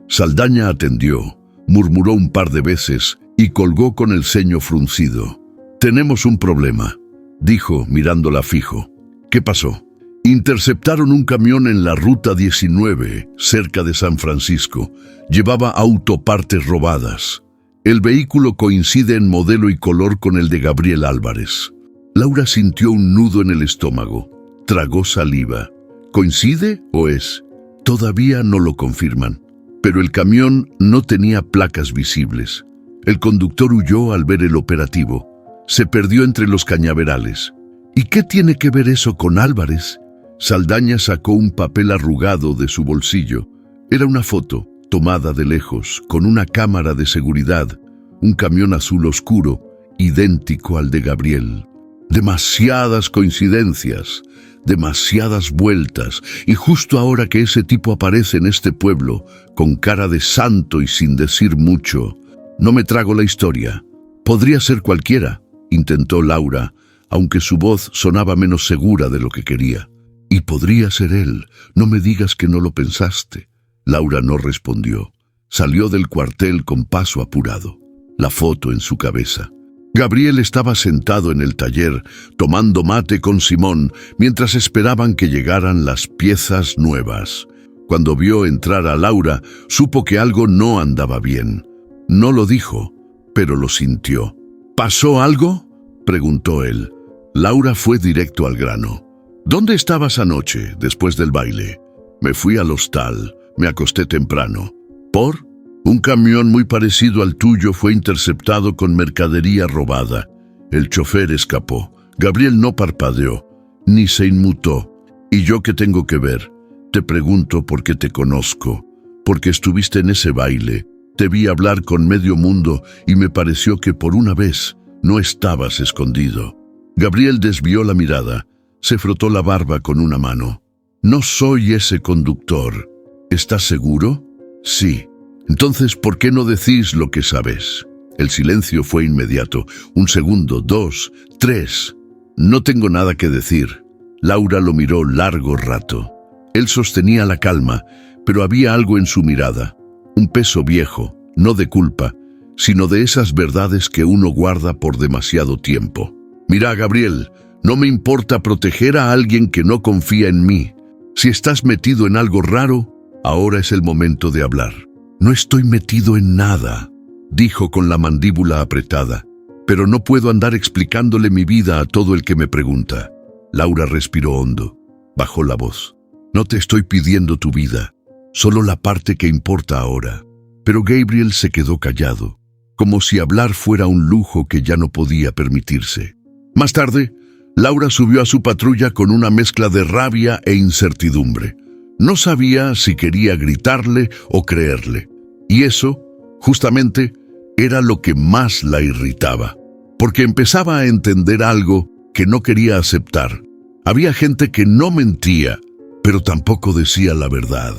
Saldaña atendió, murmuró un par de veces y colgó con el ceño fruncido. «Tenemos un problema», dijo mirándola fijo. «¿Qué pasó?». «Interceptaron un camión en la Ruta 19, cerca de San Francisco. Llevaba autopartes robadas. El vehículo coincide en modelo y color con el de Gabriel Álvarez». Laura sintió un nudo en el estómago. Tragó saliva. ¿Coincide o es? Todavía no lo confirman. Pero el camión no tenía placas visibles. El conductor huyó al ver el operativo. Se perdió entre los cañaverales. ¿Y qué tiene que ver eso con Álvarez? Saldaña sacó un papel arrugado de su bolsillo. Era una foto, tomada de lejos, con una cámara de seguridad. Un camión azul oscuro, idéntico al de Gabriel. Demasiadas coincidencias, demasiadas vueltas, y justo ahora que ese tipo aparece en este pueblo, con cara de santo y sin decir mucho. No me trago la historia. Podría ser cualquiera, intentó Laura, aunque su voz sonaba menos segura de lo que quería. Y podría ser él, no me digas que no lo pensaste. Laura no respondió. Salió del cuartel con paso apurado, la foto en su cabeza. Gabriel estaba sentado en el taller, tomando mate con Simón, mientras esperaban que llegaran las piezas nuevas. Cuando vio entrar a Laura, supo que algo no andaba bien. No lo dijo, pero lo sintió. ¿Pasó algo?, preguntó él. Laura fue directo al grano. ¿Dónde estabas anoche, después del baile? Me fui al hostal, me acosté temprano. ¿Por? Un camión muy parecido al tuyo fue interceptado con mercadería robada. El chofer escapó. Gabriel no parpadeó, ni se inmutó. ¿Y yo qué tengo que ver? Te pregunto porque te conozco, porque estuviste en ese baile. Te vi hablar con medio mundo y me pareció que por una vez no estabas escondido. Gabriel desvió la mirada, se frotó la barba con una mano. No soy ese conductor. ¿Estás seguro? Sí. Entonces, ¿por qué no decís lo que sabes? El silencio fue inmediato. 1 segundo, 2, 3. No tengo nada que decir. Laura lo miró largo rato. Él sostenía la calma, pero había algo en su mirada. Un peso viejo, no de culpa, sino de esas verdades que uno guarda por demasiado tiempo. Mira, Gabriel, no me importa proteger a alguien que no confía en mí. Si estás metido en algo raro, ahora es el momento de hablar. No estoy metido en nada, dijo con la mandíbula apretada, pero no puedo andar explicándole mi vida a todo el que me pregunta. Laura respiró hondo, bajó la voz. No te estoy pidiendo tu vida, solo la parte que importa ahora. Pero Gabriel se quedó callado, como si hablar fuera un lujo que ya no podía permitirse. Más tarde, Laura subió a su patrulla con una mezcla de rabia e incertidumbre. No sabía si quería gritarle o creerle. Y eso, justamente, era lo que más la irritaba, porque empezaba a entender algo que no quería aceptar. Había gente que no mentía, pero tampoco decía la verdad.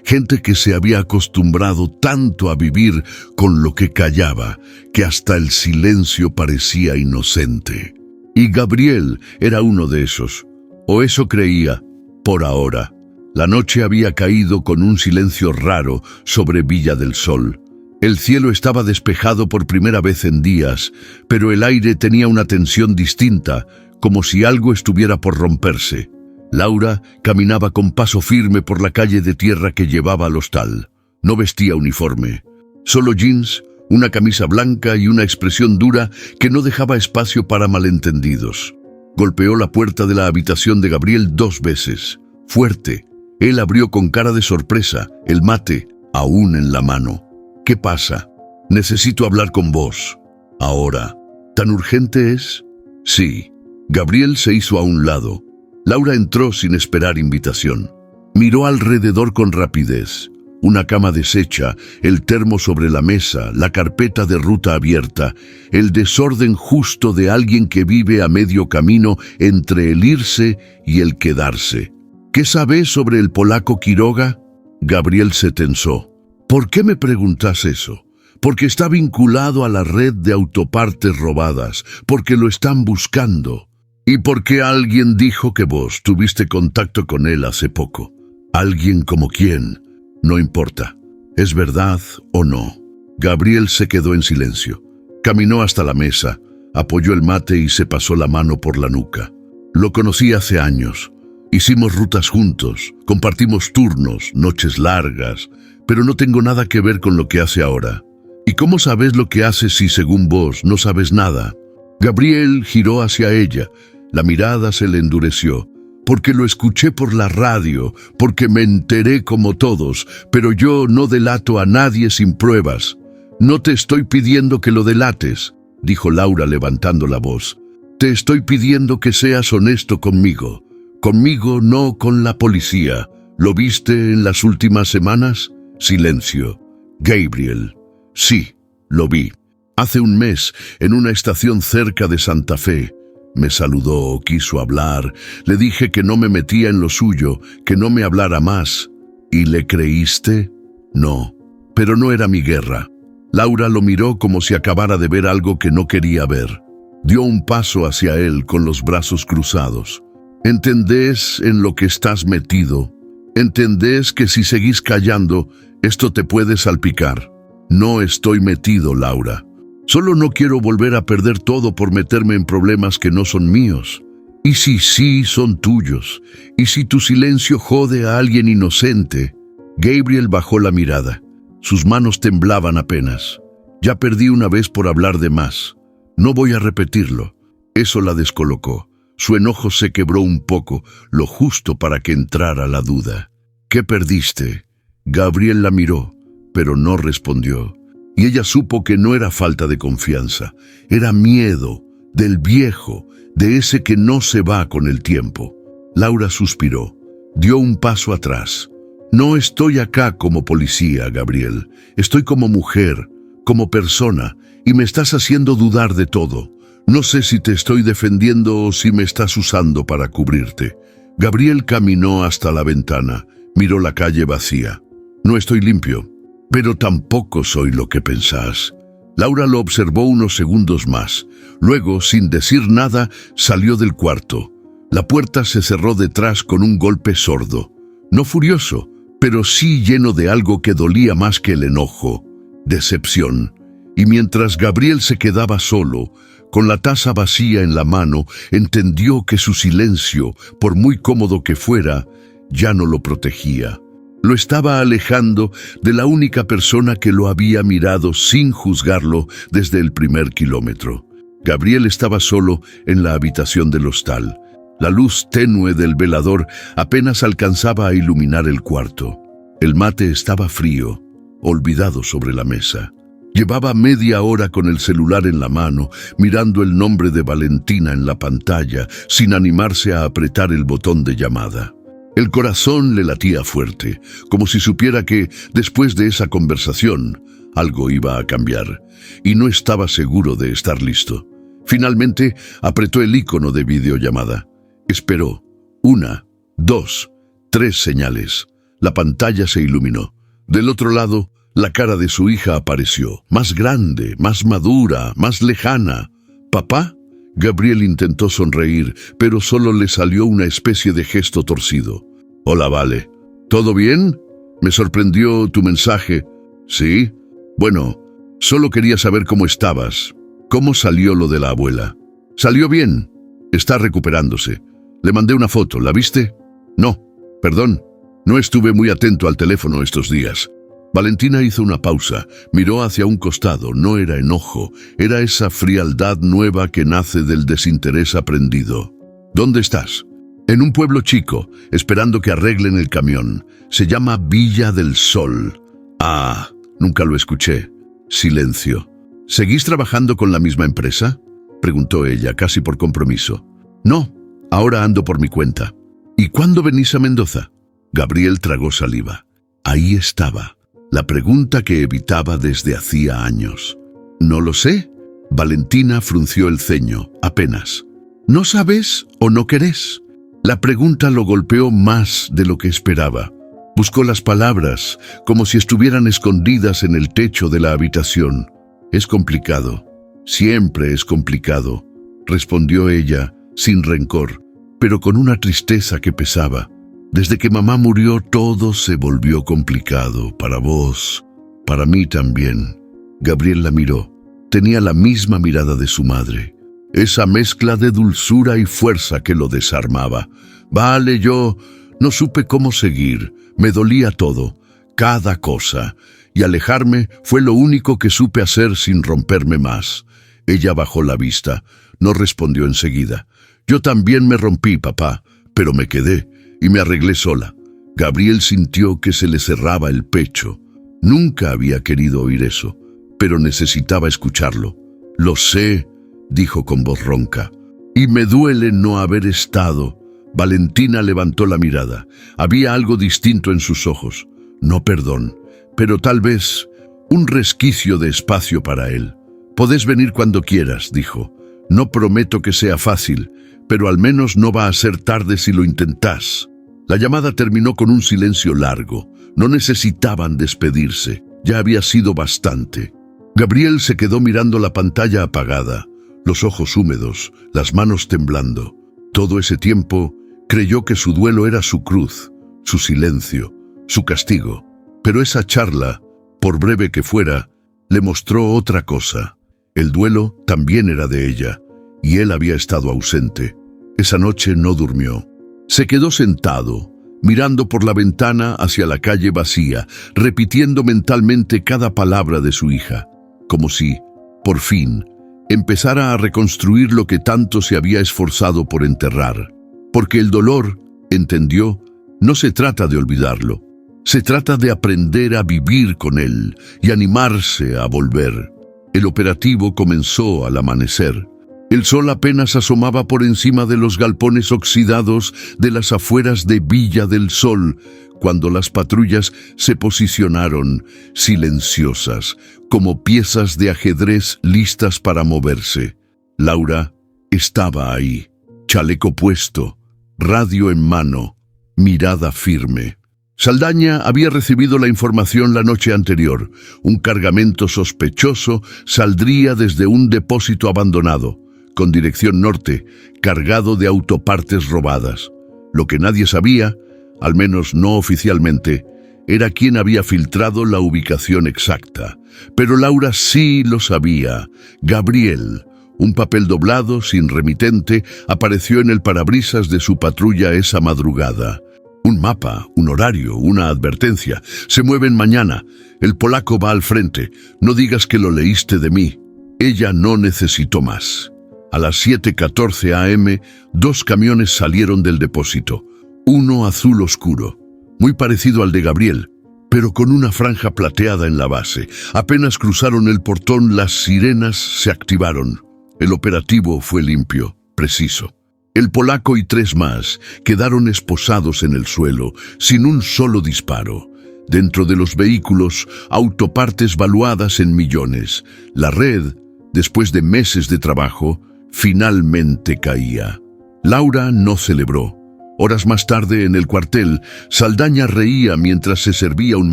Gente que se había acostumbrado tanto a vivir con lo que callaba, que hasta el silencio parecía inocente. Y Gabriel era uno de esos, o eso creía, por ahora. La noche había caído con un silencio raro sobre Villa del Sol. El cielo estaba despejado por primera vez en días, pero el aire tenía una tensión distinta, como si algo estuviera por romperse. Laura caminaba con paso firme por la calle de tierra que llevaba al hostal. No vestía uniforme, solo jeans, una camisa blanca y una expresión dura que no dejaba espacio para malentendidos. Golpeó la puerta de la habitación de Gabriel 2 veces, fuerte. Él abrió con cara de sorpresa, el mate aún en la mano. ¿Qué pasa? Necesito hablar con vos. Ahora. ¿Tan urgente es? Sí. Gabriel se hizo a un lado. Laura entró sin esperar invitación. Miró alrededor con rapidez. Una cama deshecha, el termo sobre la mesa, la carpeta de ruta abierta, el desorden justo de alguien que vive a medio camino entre el irse y el quedarse. ¿Qué sabes sobre el polaco Quiroga? Gabriel se tensó. ¿Por qué me preguntas eso? Porque está vinculado a la red de autopartes robadas, porque lo están buscando. Y porque alguien dijo que vos tuviste contacto con él hace poco. ¿Alguien como quién? No importa. ¿Es verdad o no? Gabriel se quedó en silencio. Caminó hasta la mesa, apoyó el mate y se pasó la mano por la nuca. Lo conocí hace años. Hicimos rutas juntos, compartimos turnos, noches largas, pero no tengo nada que ver con lo que hace ahora. ¿Y cómo sabes lo que hace si según vos no sabes nada? Gabriel giró hacia ella. La mirada se le endureció. Porque lo escuché por la radio, porque me enteré como todos, pero yo no delato a nadie sin pruebas. No te estoy pidiendo que lo delates, dijo Laura levantando la voz. Te estoy pidiendo que seas honesto conmigo. Conmigo, no con la policía. ¿Lo viste en las últimas semanas? Silencio. Gabriel. Sí, lo vi. Hace un mes, en una estación cerca de Santa Fe. Me saludó, quiso hablar. Le dije que no me metía en lo suyo, que no me hablara más. ¿Y le creíste? No, pero no era mi guerra. Laura lo miró como si acabara de ver algo que no quería ver. Dio un paso hacia él con los brazos cruzados. ¿Entendés en lo que estás metido? ¿Entendés que si seguís callando, esto te puede salpicar? No estoy metido, Laura. Solo no quiero volver a perder todo por meterme en problemas que no son míos. ¿Y si sí son tuyos? ¿Y si tu silencio jode a alguien inocente? Gabriel bajó la mirada. Sus manos temblaban apenas. Ya perdí una vez por hablar de más. No voy a repetirlo. Eso la descolocó. Su enojo se quebró un poco, lo justo para que entrara la duda. ¿Qué perdiste? Gabriel la miró, pero no respondió. Y ella supo que no era falta de confianza, era miedo, del viejo, de ese que no se va con el tiempo. Laura suspiró, dio un paso atrás. No estoy acá como policía, Gabriel. Estoy como mujer, como persona, y me estás haciendo dudar de todo. No sé si te estoy defendiendo o si me estás usando para cubrirte. Gabriel caminó hasta la ventana, miró la calle vacía. No estoy limpio, pero tampoco soy lo que pensás. Laura lo observó unos segundos más. Luego, sin decir nada, salió del cuarto. La puerta se cerró detrás con un golpe sordo. No furioso, pero sí lleno de algo que dolía más que el enojo. Decepción. Y mientras Gabriel se quedaba solo, con la taza vacía en la mano, entendió que su silencio, por muy cómodo que fuera, ya no lo protegía. Lo estaba alejando de la única persona que lo había mirado sin juzgarlo desde el primer kilómetro. Gabriel estaba solo en la habitación del hostal. La luz tenue del velador apenas alcanzaba a iluminar el cuarto. El mate estaba frío, olvidado sobre la mesa. Llevaba media hora con el celular en la mano, mirando el nombre de Valentina en la pantalla, sin animarse a apretar el botón de llamada. El corazón le latía fuerte, como si supiera que, después de esa conversación, algo iba a cambiar, y no estaba seguro de estar listo. Finalmente, apretó el icono de videollamada. Esperó. 1, 2, 3 señales. La pantalla se iluminó. Del otro lado, la cara de su hija apareció, más grande, más madura, más lejana. ¿Papá? Gabriel intentó sonreír, pero solo le salió una especie de gesto torcido. Hola, Vale. ¿Todo bien? Me sorprendió tu mensaje. ¿Sí? Bueno, solo quería saber cómo estabas. ¿Cómo salió lo de la abuela? Salió bien. Está recuperándose. Le mandé una foto, ¿la viste? No, perdón. No estuve muy atento al teléfono estos días. Valentina hizo una pausa, miró hacia un costado. No era enojo, era esa frialdad nueva que nace del desinterés aprendido. ¿Dónde estás? En un pueblo chico, esperando que arreglen el camión. Se llama Villa del Sol. Ah, nunca lo escuché. Silencio. ¿Seguís trabajando con la misma empresa? Preguntó ella, casi por compromiso. No, ahora ando por mi cuenta. ¿Y cuándo venís a Mendoza? Gabriel tragó saliva. Ahí estaba. La pregunta que evitaba desde hacía años. No lo sé. Valentina frunció el ceño, apenas. ¿No sabes o no querés? La pregunta lo golpeó más de lo que esperaba. Buscó las palabras, como si estuvieran escondidas en el techo de la habitación. Es complicado. Siempre es complicado, respondió ella, sin rencor, pero con una tristeza que pesaba. Desde que mamá murió todo se volvió complicado, para vos, para mí también. Gabriel la miró. Tenía la misma mirada de su madre. Esa mezcla de dulzura y fuerza que lo desarmaba. Vale, yo no supe cómo seguir. Me dolía todo, cada cosa. Y alejarme fue lo único que supe hacer sin romperme más. Ella bajó la vista. No respondió enseguida. Yo también me rompí, papá, pero me quedé. Y me arreglé sola. Gabriel sintió que se le cerraba el pecho. Nunca había querido oír eso, pero necesitaba escucharlo. Lo sé, dijo con voz ronca. Y me duele no haber estado. Valentina levantó la mirada. Había algo distinto en sus ojos. No perdón, pero tal vez un resquicio de espacio para él. Podés venir cuando quieras, dijo. No prometo que sea fácil, pero al menos no va a ser tarde si lo intentás. La llamada terminó con un silencio largo. No necesitaban despedirse. Ya había sido bastante. Gabriel se quedó mirando la pantalla apagada, los ojos húmedos, las manos temblando. Todo ese tiempo creyó que su duelo era su cruz, su silencio, su castigo. Pero esa charla, por breve que fuera, le mostró otra cosa. El duelo también era de ella, y él había estado ausente. Esa noche no durmió. Se quedó sentado, mirando por la ventana hacia la calle vacía, repitiendo mentalmente cada palabra de su hija, como si, por fin, empezara a reconstruir lo que tanto se había esforzado por enterrar. Porque el dolor, entendió, no se trata de olvidarlo. Se trata de aprender a vivir con él y animarse a volver. El operativo comenzó al amanecer. El sol apenas asomaba por encima de los galpones oxidados de las afueras de Villa del Sol, cuando las patrullas se posicionaron, silenciosas, como piezas de ajedrez listas para moverse. Laura estaba ahí, chaleco puesto, radio en mano, mirada firme. Saldaña había recibido la información la noche anterior. Un cargamento sospechoso saldría desde un depósito abandonado, con dirección norte, cargado de autopartes robadas. Lo que nadie sabía, al menos no oficialmente, era quién había filtrado la ubicación exacta. Pero Laura sí lo sabía. Gabriel, un papel doblado, sin remitente, apareció en el parabrisas de su patrulla esa madrugada. Un mapa, un horario, una advertencia. Se mueven mañana. El polaco va al frente. No digas que lo leíste de mí. Ella no necesitó más. A las 7:14 a.m., 2 camiones salieron del depósito. Uno azul oscuro, muy parecido al de Gabriel, pero con una franja plateada en la base. Apenas cruzaron el portón, las sirenas se activaron. El operativo fue limpio, preciso. El polaco y 3 más quedaron esposados en el suelo, sin un solo disparo. Dentro de los vehículos, autopartes valuadas en millones. La red, después de meses de trabajo, finalmente caía. Laura no celebró. Horas más tarde, en el cuartel, Saldaña reía mientras se servía un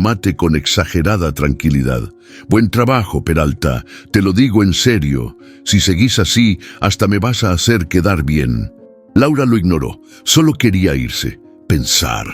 mate con exagerada tranquilidad. Buen trabajo, Peralta, te lo digo en serio. Si seguís así, hasta me vas a hacer quedar bien. Laura lo ignoró. Solo quería irse, pensar,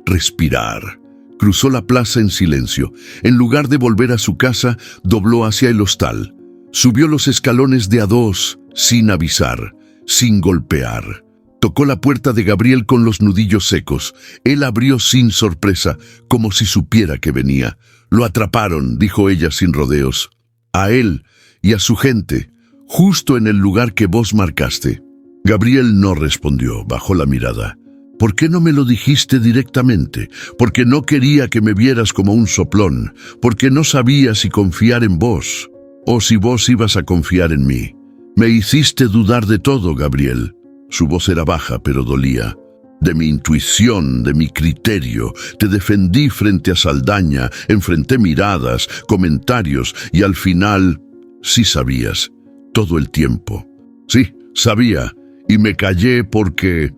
respirar. Cruzó la plaza en silencio. En lugar de volver a su casa, dobló hacia el hostal. Subió los escalones de a 2, sin avisar, sin golpear. Tocó la puerta de Gabriel con los nudillos secos. Él abrió sin sorpresa, como si supiera que venía. Lo atraparon, dijo ella sin rodeos. A él y a su gente, justo en el lugar que vos marcaste. Gabriel no respondió, bajó la mirada. ¿Por qué no me lo dijiste directamente? Porque no quería que me vieras como un soplón. Porque no sabía si confiar en vos, o si vos ibas a confiar en mí. Me hiciste dudar de todo, Gabriel. Su voz era baja, pero dolía. De mi intuición, de mi criterio. Te defendí frente a Saldaña, enfrenté miradas, comentarios, y al final, sí sabías, todo el tiempo. Sí, sabía, y me callé porque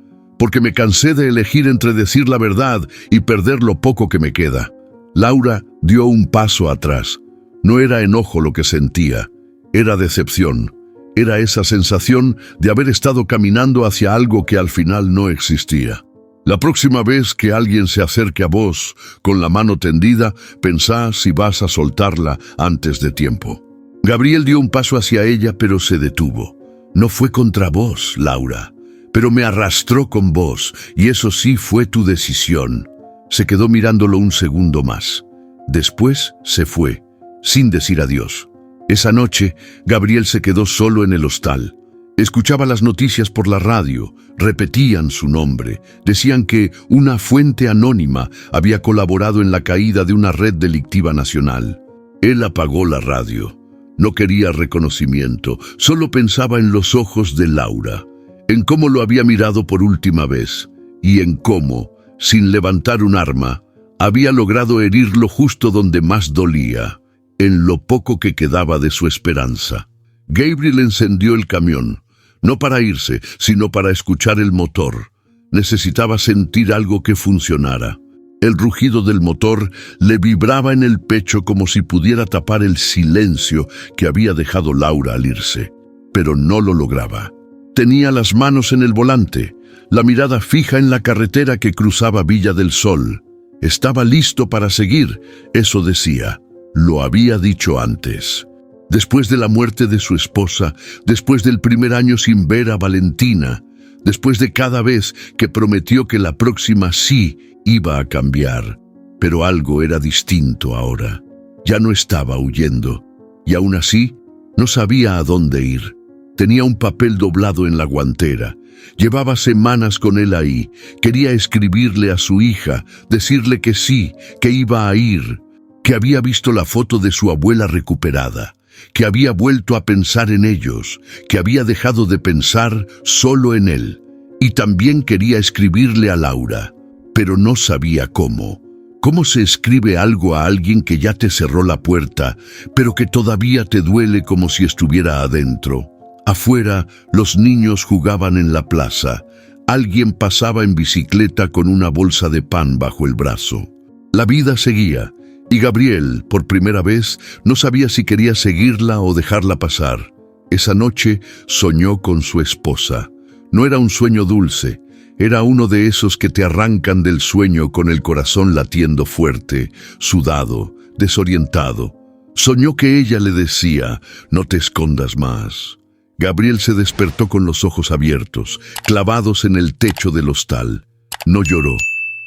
me cansé de elegir entre decir la verdad y perder lo poco que me queda. Laura dio un paso atrás. No era enojo lo que sentía, era decepción. Era esa sensación de haber estado caminando hacia algo que al final no existía. La próxima vez que alguien se acerque a vos con la mano tendida, pensá si vas a soltarla antes de tiempo. Gabriel dio un paso hacia ella, pero se detuvo. No fue contra vos, Laura, pero me arrastró con vos, y eso sí fue tu decisión. Se quedó mirándolo un segundo más. Después se fue, sin decir adiós. Esa noche, Gabriel se quedó solo en el hostal. Escuchaba las noticias por la radio, repetían su nombre. Decían que una fuente anónima había colaborado en la caída de una red delictiva nacional. Él apagó la radio. No quería reconocimiento, solo pensaba en los ojos de Laura, en cómo lo había mirado por última vez, y en cómo, sin levantar un arma, había logrado herirlo justo donde más dolía, en lo poco que quedaba de su esperanza. Gabriel encendió el camión, no para irse, sino para escuchar el motor. Necesitaba sentir algo que funcionara. El rugido del motor le vibraba en el pecho como si pudiera tapar el silencio que había dejado Laura al irse, pero no lo lograba. Tenía las manos en el volante, la mirada fija en la carretera que cruzaba Villa del Sol. Estaba listo para seguir, eso decía. Lo había dicho antes. Después de la muerte de su esposa, después del primer año sin ver a Valentina, después de cada vez que prometió que la próxima sí iba a cambiar. Pero algo era distinto ahora. Ya no estaba huyendo, y aún así no sabía a dónde ir. Tenía un papel doblado en la guantera. Llevaba semanas con él ahí. Quería escribirle a su hija, decirle que sí, que iba a ir, que había visto la foto de su abuela recuperada, que había vuelto a pensar en ellos, que había dejado de pensar solo en él. Y también quería escribirle a Laura, pero no sabía cómo. ¿Cómo se escribe algo a alguien que ya te cerró la puerta, pero que todavía te duele como si estuviera adentro? Afuera, los niños jugaban en la plaza. Alguien pasaba en bicicleta con una bolsa de pan bajo el brazo. La vida seguía, y Gabriel, por primera vez, no sabía si quería seguirla o dejarla pasar. Esa noche soñó con su esposa. No era un sueño dulce. Era uno de esos que te arrancan del sueño con el corazón latiendo fuerte, sudado, desorientado. Soñó que ella le decía, no te escondas más. Gabriel se despertó con los ojos abiertos, clavados en el techo del hostal. No lloró,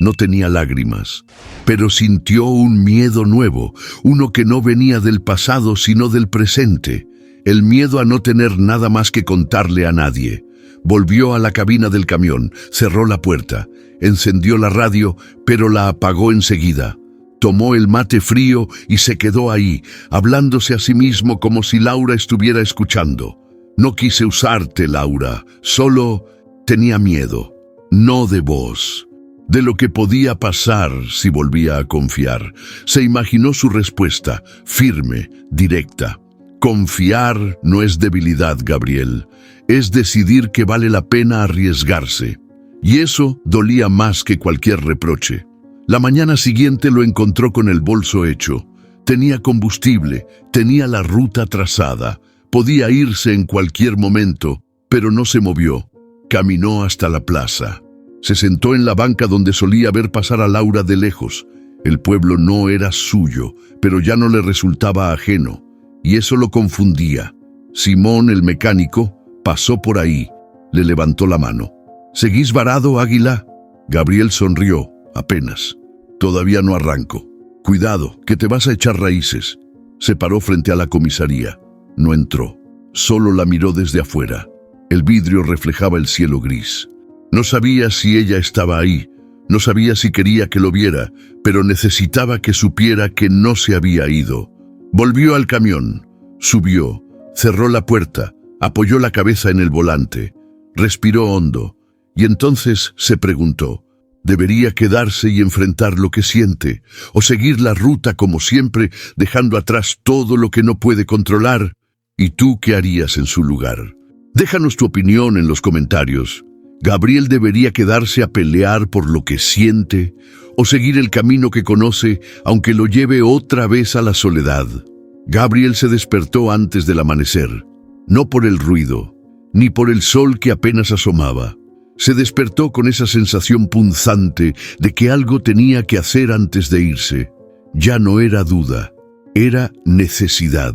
no tenía lágrimas, pero sintió un miedo nuevo, uno que no venía del pasado sino del presente. El miedo a no tener nada más que contarle a nadie. Volvió a la cabina del camión, cerró la puerta, encendió la radio, pero la apagó enseguida. Tomó el mate frío y se quedó ahí, hablándose a sí mismo como si Laura estuviera escuchando. No quise usarte, Laura, solo tenía miedo, no de vos, de lo que podía pasar si volvía a confiar. Se imaginó su respuesta, firme, directa. Confiar no es debilidad, Gabriel. Es decidir que vale la pena arriesgarse. Y eso dolía más que cualquier reproche. La mañana siguiente lo encontró con el bolso hecho. Tenía combustible, tenía la ruta trazada. Podía irse en cualquier momento, pero no se movió. Caminó hasta la plaza. Se sentó en la banca donde solía ver pasar a Laura de lejos. El pueblo no era suyo, pero ya no le resultaba ajeno. Y eso lo confundía. Simón, el mecánico, pasó por ahí. Le levantó la mano. ¿Seguís varado, Águila? Gabriel sonrió, apenas. Todavía no arranco. Cuidado, que te vas a echar raíces. Se paró frente a la comisaría. No entró. Solo la miró desde afuera. El vidrio reflejaba el cielo gris. No sabía si ella estaba ahí. No sabía si quería que lo viera, pero necesitaba que supiera que no se había ido. Volvió al camión. Subió. Cerró la puerta. Apoyó la cabeza en el volante, respiró hondo, y entonces se preguntó, ¿debería quedarse y enfrentar lo que siente, o seguir la ruta como siempre, dejando atrás todo lo que no puede controlar? ¿Y tú qué harías en su lugar? Déjanos tu opinión en los comentarios. ¿Gabriel debería quedarse a pelear por lo que siente, o seguir el camino que conoce, aunque lo lleve otra vez a la soledad? Gabriel se despertó antes del amanecer. No por el ruido, ni por el sol que apenas asomaba. Se despertó con esa sensación punzante de que algo tenía que hacer antes de irse. Ya no era duda, era necesidad.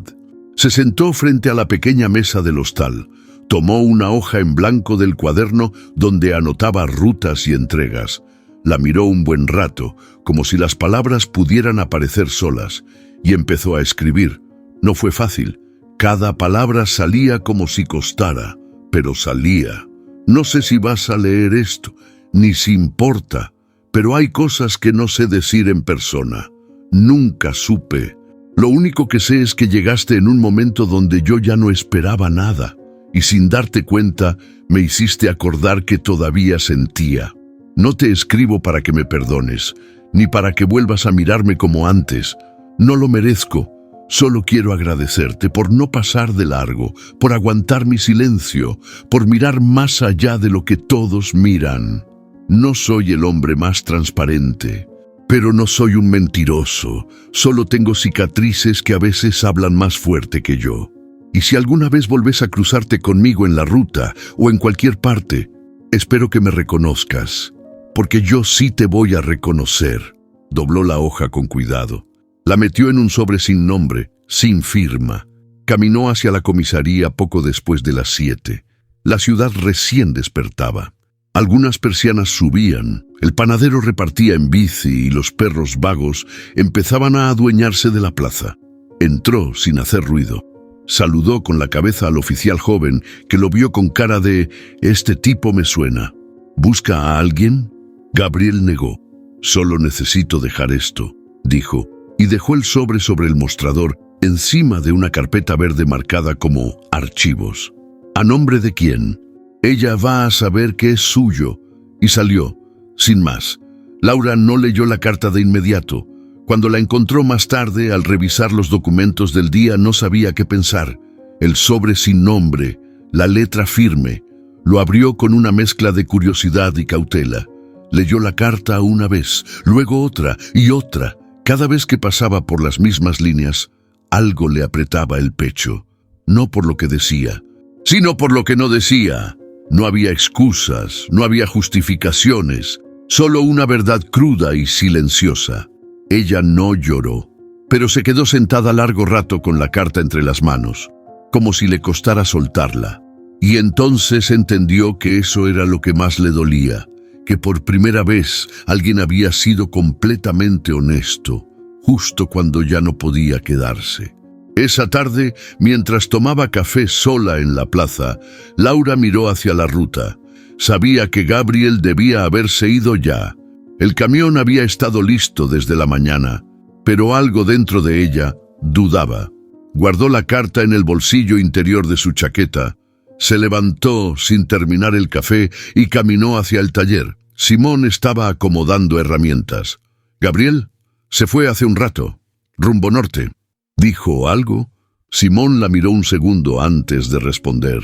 Se sentó frente a la pequeña mesa del hostal. Tomó una hoja en blanco del cuaderno donde anotaba rutas y entregas. La miró un buen rato, como si las palabras pudieran aparecer solas, y empezó a escribir. No fue fácil. Cada palabra salía como si costara, pero salía. No sé si vas a leer esto, ni si importa, pero hay cosas que no sé decir en persona. Nunca supe. Lo único que sé es que llegaste en un momento donde yo ya no esperaba nada, y sin darte cuenta me hiciste acordar que todavía sentía. No te escribo para que me perdones, ni para que vuelvas a mirarme como antes. No lo merezco. Solo quiero agradecerte por no pasar de largo, por aguantar mi silencio, por mirar más allá de lo que todos miran. No soy el hombre más transparente, pero no soy un mentiroso. Solo tengo cicatrices que a veces hablan más fuerte que yo. Y si alguna vez volvés a cruzarte conmigo en la ruta o en cualquier parte, espero que me reconozcas, porque yo sí te voy a reconocer. Dobló la hoja con cuidado. La metió en un sobre sin nombre, sin firma. Caminó hacia la comisaría poco después de las 7. La ciudad recién despertaba. Algunas persianas subían, el panadero repartía en bici y los perros vagos empezaban a adueñarse de la plaza. Entró sin hacer ruido. Saludó con la cabeza al oficial joven, que lo vio con cara de «Este tipo me suena». «¿Busca a alguien?». Gabriel negó. «Solo necesito dejar esto», dijo, y dejó el sobre el mostrador, encima de una carpeta verde marcada como «Archivos». «¿A nombre de quién?». «Ella va a saber que es suyo». Y salió, sin más. Laura no leyó la carta de inmediato. Cuando la encontró más tarde, al revisar los documentos del día, no sabía qué pensar. El sobre sin nombre, la letra firme. Lo abrió con una mezcla de curiosidad y cautela. Leyó la carta una vez, luego otra y otra. Cada vez que pasaba por las mismas líneas, algo le apretaba el pecho. No por lo que decía, sino por lo que no decía. No había excusas, no había justificaciones, solo una verdad cruda y silenciosa. Ella no lloró, pero se quedó sentada largo rato con la carta entre las manos, como si le costara soltarla. Y entonces entendió que eso era lo que más le dolía, que por primera vez alguien había sido completamente honesto, justo cuando ya no podía quedarse. Esa tarde, mientras tomaba café sola en la plaza, Laura miró hacia la ruta. Sabía que Gabriel debía haberse ido ya. El camión había estado listo desde la mañana, pero algo dentro de ella dudaba. Guardó la carta en el bolsillo interior de su chaqueta, se levantó sin terminar el café y caminó hacia el taller. Simón estaba acomodando herramientas. «Gabriel se fue hace un rato, rumbo norte». ¿Dijo algo? Simón la miró un segundo antes de responder.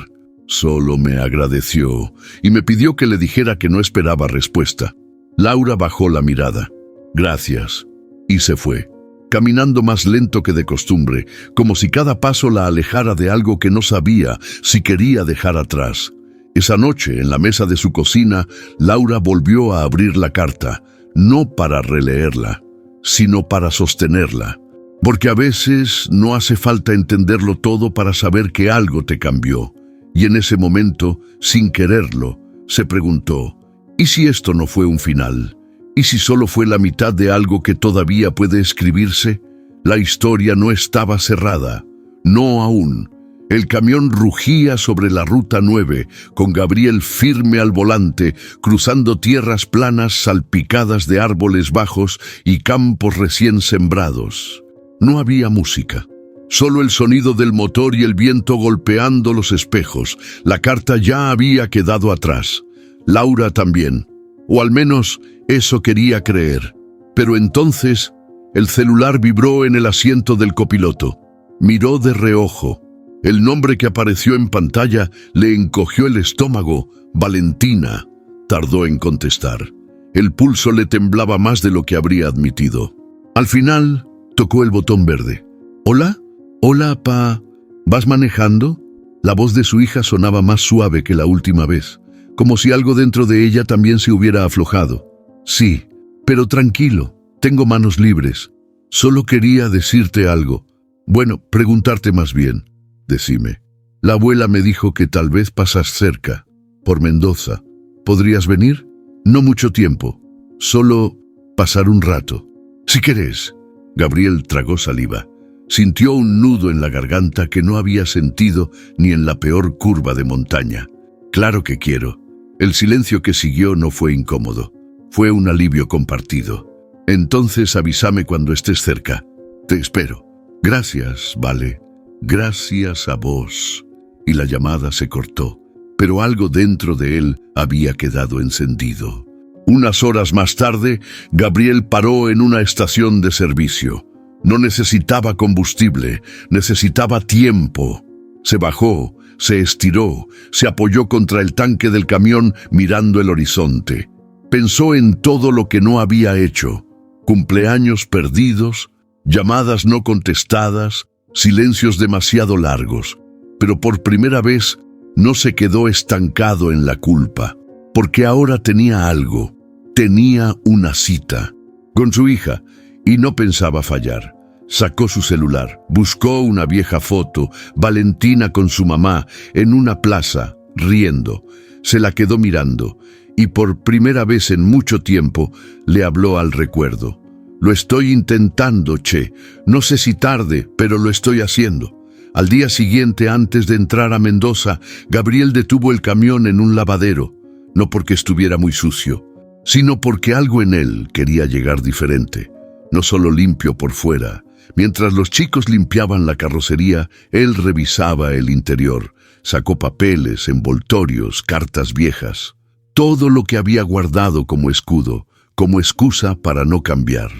Solo me agradeció y me pidió que le dijera que no esperaba respuesta. Laura bajó la mirada. «Gracias», y se fue, caminando más lento que de costumbre, como si cada paso la alejara de algo que no sabía si quería dejar atrás. Esa noche, en la mesa de su cocina, Laura volvió a abrir la carta, no para releerla, sino para sostenerla. Porque a veces no hace falta entenderlo todo para saber que algo te cambió. Y en ese momento, sin quererlo, se preguntó, ¿y si esto no fue un final? ¿Y si solo fue la mitad de algo que todavía puede escribirse? La historia no estaba cerrada. No aún. El camión rugía sobre la Ruta 9, con Gabriel firme al volante, cruzando tierras planas salpicadas de árboles bajos y campos recién sembrados. No había música, solo el sonido del motor y el viento golpeando los espejos. La carta ya había quedado atrás. Laura también, o al menos eso quería creer. Pero entonces el celular vibró en el asiento del copiloto. Miró de reojo. El nombre que apareció en pantalla le encogió el estómago. Valentina. Tardó en contestar. El pulso le temblaba más de lo que habría admitido. Al final, tocó el botón verde. «¿Hola? Hola, pa. ¿Vas manejando?». La voz de su hija sonaba más suave que la última vez, como si algo dentro de ella también se hubiera aflojado. «Sí, pero tranquilo, tengo manos libres. Solo quería decirte algo. Bueno, preguntarte más bien. Decime. La abuela me dijo que tal vez pasas cerca, por Mendoza. ¿Podrías venir? No mucho tiempo, solo pasar un rato. Si querés». Gabriel tragó saliva. Sintió un nudo en la garganta que no había sentido ni en la peor curva de montaña. «Claro que quiero». El silencio que siguió no fue incómodo. Fue un alivio compartido. «Entonces avísame cuando estés cerca. Te espero». «Gracias, Vale. Gracias a vos». Y la llamada se cortó, pero algo dentro de él había quedado encendido. Unas horas más tarde, Gabriel paró en una estación de servicio. No necesitaba combustible, necesitaba tiempo. Se bajó, se estiró, se apoyó contra el tanque del camión mirando el horizonte. Pensó en todo lo que no había hecho. Cumpleaños perdidos, llamadas no contestadas, silencios demasiado largos. Pero por primera vez no se quedó estancado en la culpa, porque ahora tenía algo. Tenía una cita con su hija y no pensaba fallar. Sacó su celular, buscó una vieja foto, Valentina con su mamá, en una plaza, riendo. Se la quedó mirando, y por primera vez en mucho tiempo le habló al recuerdo. Lo estoy intentando, che. No sé si tarde, pero lo estoy haciendo. Al día siguiente, antes de entrar a Mendoza, Gabriel detuvo el camión en un lavadero, no porque estuviera muy sucio, sino porque algo en él quería llegar diferente, no solo limpio por fuera. Mientras los chicos limpiaban la carrocería, él revisaba el interior, sacó papeles, envoltorios, cartas viejas, todo lo que había guardado como escudo, como excusa para no cambiar.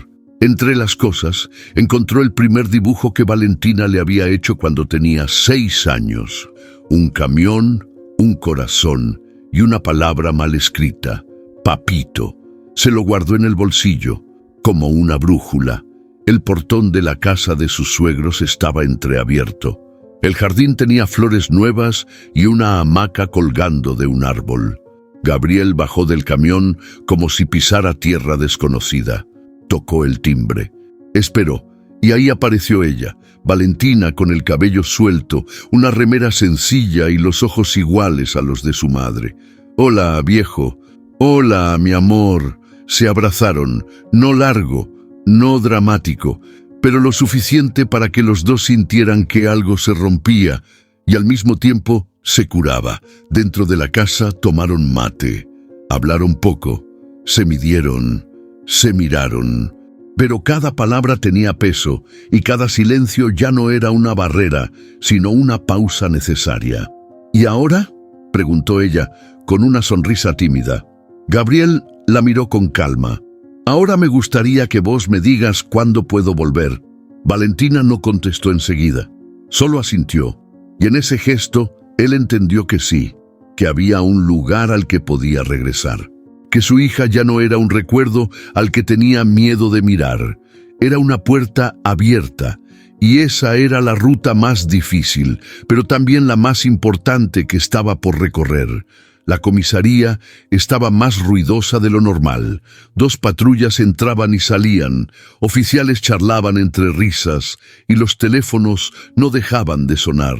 Entre las cosas, encontró el primer dibujo que Valentina le había hecho cuando tenía 6 años. Un camión, un corazón y una palabra mal escrita, papito. Se lo guardó en el bolsillo, como una brújula. El portón de la casa de sus suegros estaba entreabierto. El jardín tenía flores nuevas y una hamaca colgando de un árbol. Gabriel bajó del camión como si pisara tierra desconocida. Tocó el timbre. Esperó, y ahí apareció ella, Valentina con el cabello suelto, una remera sencilla y los ojos iguales a los de su madre. «Hola, viejo. Hola, mi amor». Se abrazaron, no largo, no dramático, pero lo suficiente para que los dos sintieran que algo se rompía y al mismo tiempo se curaba. Dentro de la casa tomaron mate, hablaron poco, se midieron, se miraron, pero cada palabra tenía peso y cada silencio ya no era una barrera, sino una pausa necesaria. «¿Y ahora?», preguntó ella, con una sonrisa tímida. Gabriel la miró con calma. «Ahora me gustaría que vos me digas cuándo puedo volver». Valentina no contestó enseguida, solo asintió, y en ese gesto él entendió que sí, que había un lugar al que podía regresar. Que su hija ya no era un recuerdo al que tenía miedo de mirar, era una puerta abierta, y esa era la ruta más difícil, pero también la más importante que estaba por recorrer. La comisaría estaba más ruidosa de lo normal. 2 patrullas entraban y salían, oficiales charlaban entre risas, y los teléfonos no dejaban de sonar.